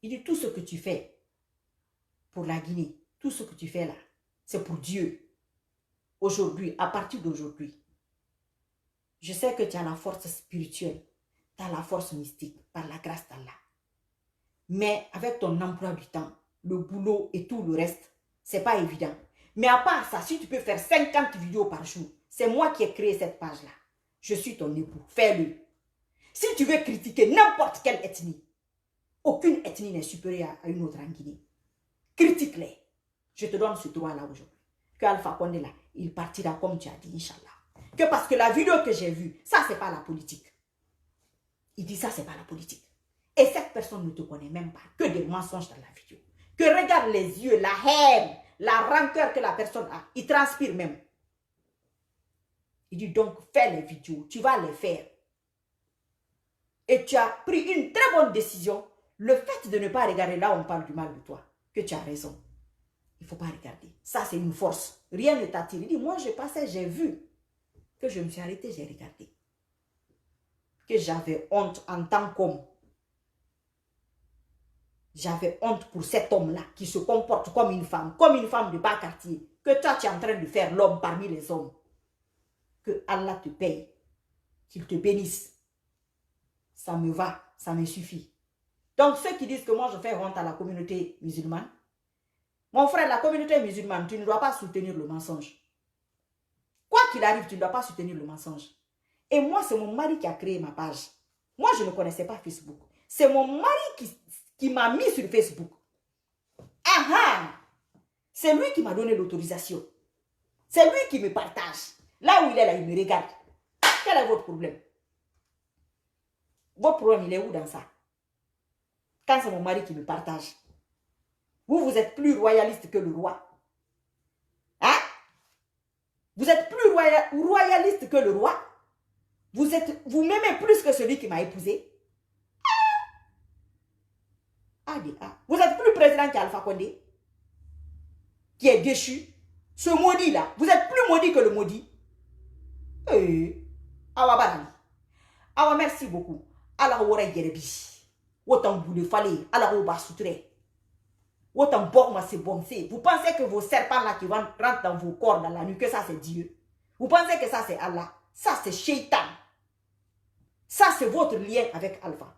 Il dit, tout ce que tu fais pour la Guinée, tout ce que tu fais là, c'est pour Dieu. Aujourd'hui, à partir d'aujourd'hui, je sais que tu as la force spirituelle, tu as la force mystique, par la grâce d'Allah. Mais avec ton emploi du temps, le boulot et tout le reste, c'est pas évident. Mais à part ça, si tu peux faire 50 vidéos par jour, c'est moi qui ai créé cette page-là. Je suis ton époux, fais-le. Si tu veux critiquer n'importe quelle ethnie, aucune ethnie n'est supérieure à une autre en Guinée. Critique-les. Je te donne ce droit-là aujourd'hui. Que Alpha Condé là, il partira comme tu as dit, Inch'Allah. Que parce que la vidéo que j'ai vue, ça c'est pas la politique. Il dit ça c'est pas la politique. Et cette personne ne te connaît même pas. Que des mensonges dans la vidéo. Que regarde les yeux, la haine, la rancœur que la personne a. Il transpire même. Il dit donc fais les vidéos, tu vas les faire. Et tu as pris une très bonne décision. Le fait de ne pas regarder là où on parle du mal de toi, que tu as raison. Il ne faut pas regarder. Ça, c'est une force. Rien ne t'attire. Il dit, moi, je passais, j'ai vu. Que je me suis arrêtée, j'ai regardé. Que j'avais honte en tant qu'homme. J'avais honte pour cet homme-là qui se comporte comme une femme de bas quartier. Que toi, tu es en train de faire l'homme parmi les hommes. Que Allah te paye. Qu'il te bénisse. Ça me va, ça me suffit. Donc, ceux qui disent que moi, je fais honte à la communauté musulmane, mon frère, la communauté musulmane, tu ne dois pas soutenir le mensonge. Quoi qu'il arrive, tu ne dois pas soutenir le mensonge. Et moi, c'est mon mari qui a créé ma page. Moi, je ne connaissais pas Facebook. C'est mon mari qui m'a mis sur Facebook. Ah ah! C'est lui qui m'a donné l'autorisation. C'est lui qui me partage. Là où il est, là, il me regarde. Quel est votre problème? Votre problème, il est où dans ça? Quand c'est mon mari qui me partage. Vous êtes plus royaliste que le roi. Hein? Vous êtes plus royaliste que le roi. Vous m'aimez plus que celui qui m'a épousé. Vous êtes plus président qu'Alpha Condé, qui est déchu. Ce maudit-là, vous êtes plus maudit que le maudit. Awa, merci beaucoup. Allah wora yerebi. Autant vous le fallait. Allah wora soutre. Autant bon, c'est bon. Vous pensez que vos serpents là qui rentrent dans vos corps, dans la nuit, que ça c'est Dieu. Vous pensez que ça c'est Allah. Ça c'est Shaitan. Ça c'est votre lien avec Alpha.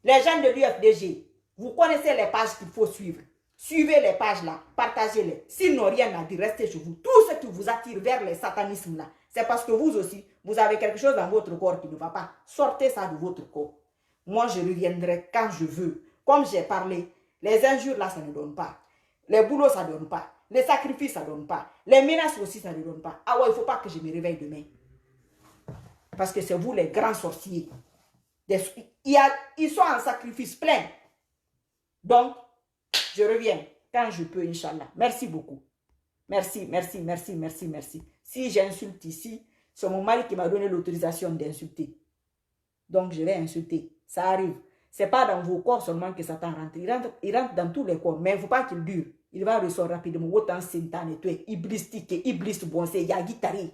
Les gens de l'UFDG, vous connaissez les pages qu'il faut suivre. Suivez les pages là, partagez-les. S'ils n'ont rien à dire, restez chez vous. Tout ce qui vous attire vers les satanismes là, c'est parce que vous aussi, vous avez quelque chose dans votre corps qui ne va pas. Sortez ça de votre corps. Moi, je reviendrai quand je veux. Comme j'ai parlé, les injures là, ça ne donne pas. Les boulots, ça ne donne pas. Les sacrifices, ça ne donne pas. Les menaces aussi, ça ne donne pas. Ah ouais, il ne faut pas que je me réveille demain. Parce que c'est vous les grands sorciers. Ils sont en sacrifice plein. Donc, je reviens quand je peux, Inch'Allah. Merci beaucoup. Merci, merci, merci, merci, merci. Si j'insulte ici, c'est mon mari qui m'a donné l'autorisation d'insulter. Donc, je vais insulter. Ça arrive. Ce n'est pas dans vos corps seulement que Satan rentre. Il rentre dans tous les corps. Mais il ne faut pas qu'il dure. Il va ressortir rapidement. Autant Satan et toi. Iblis tike, Iblis bon, c'est Yagi Tari.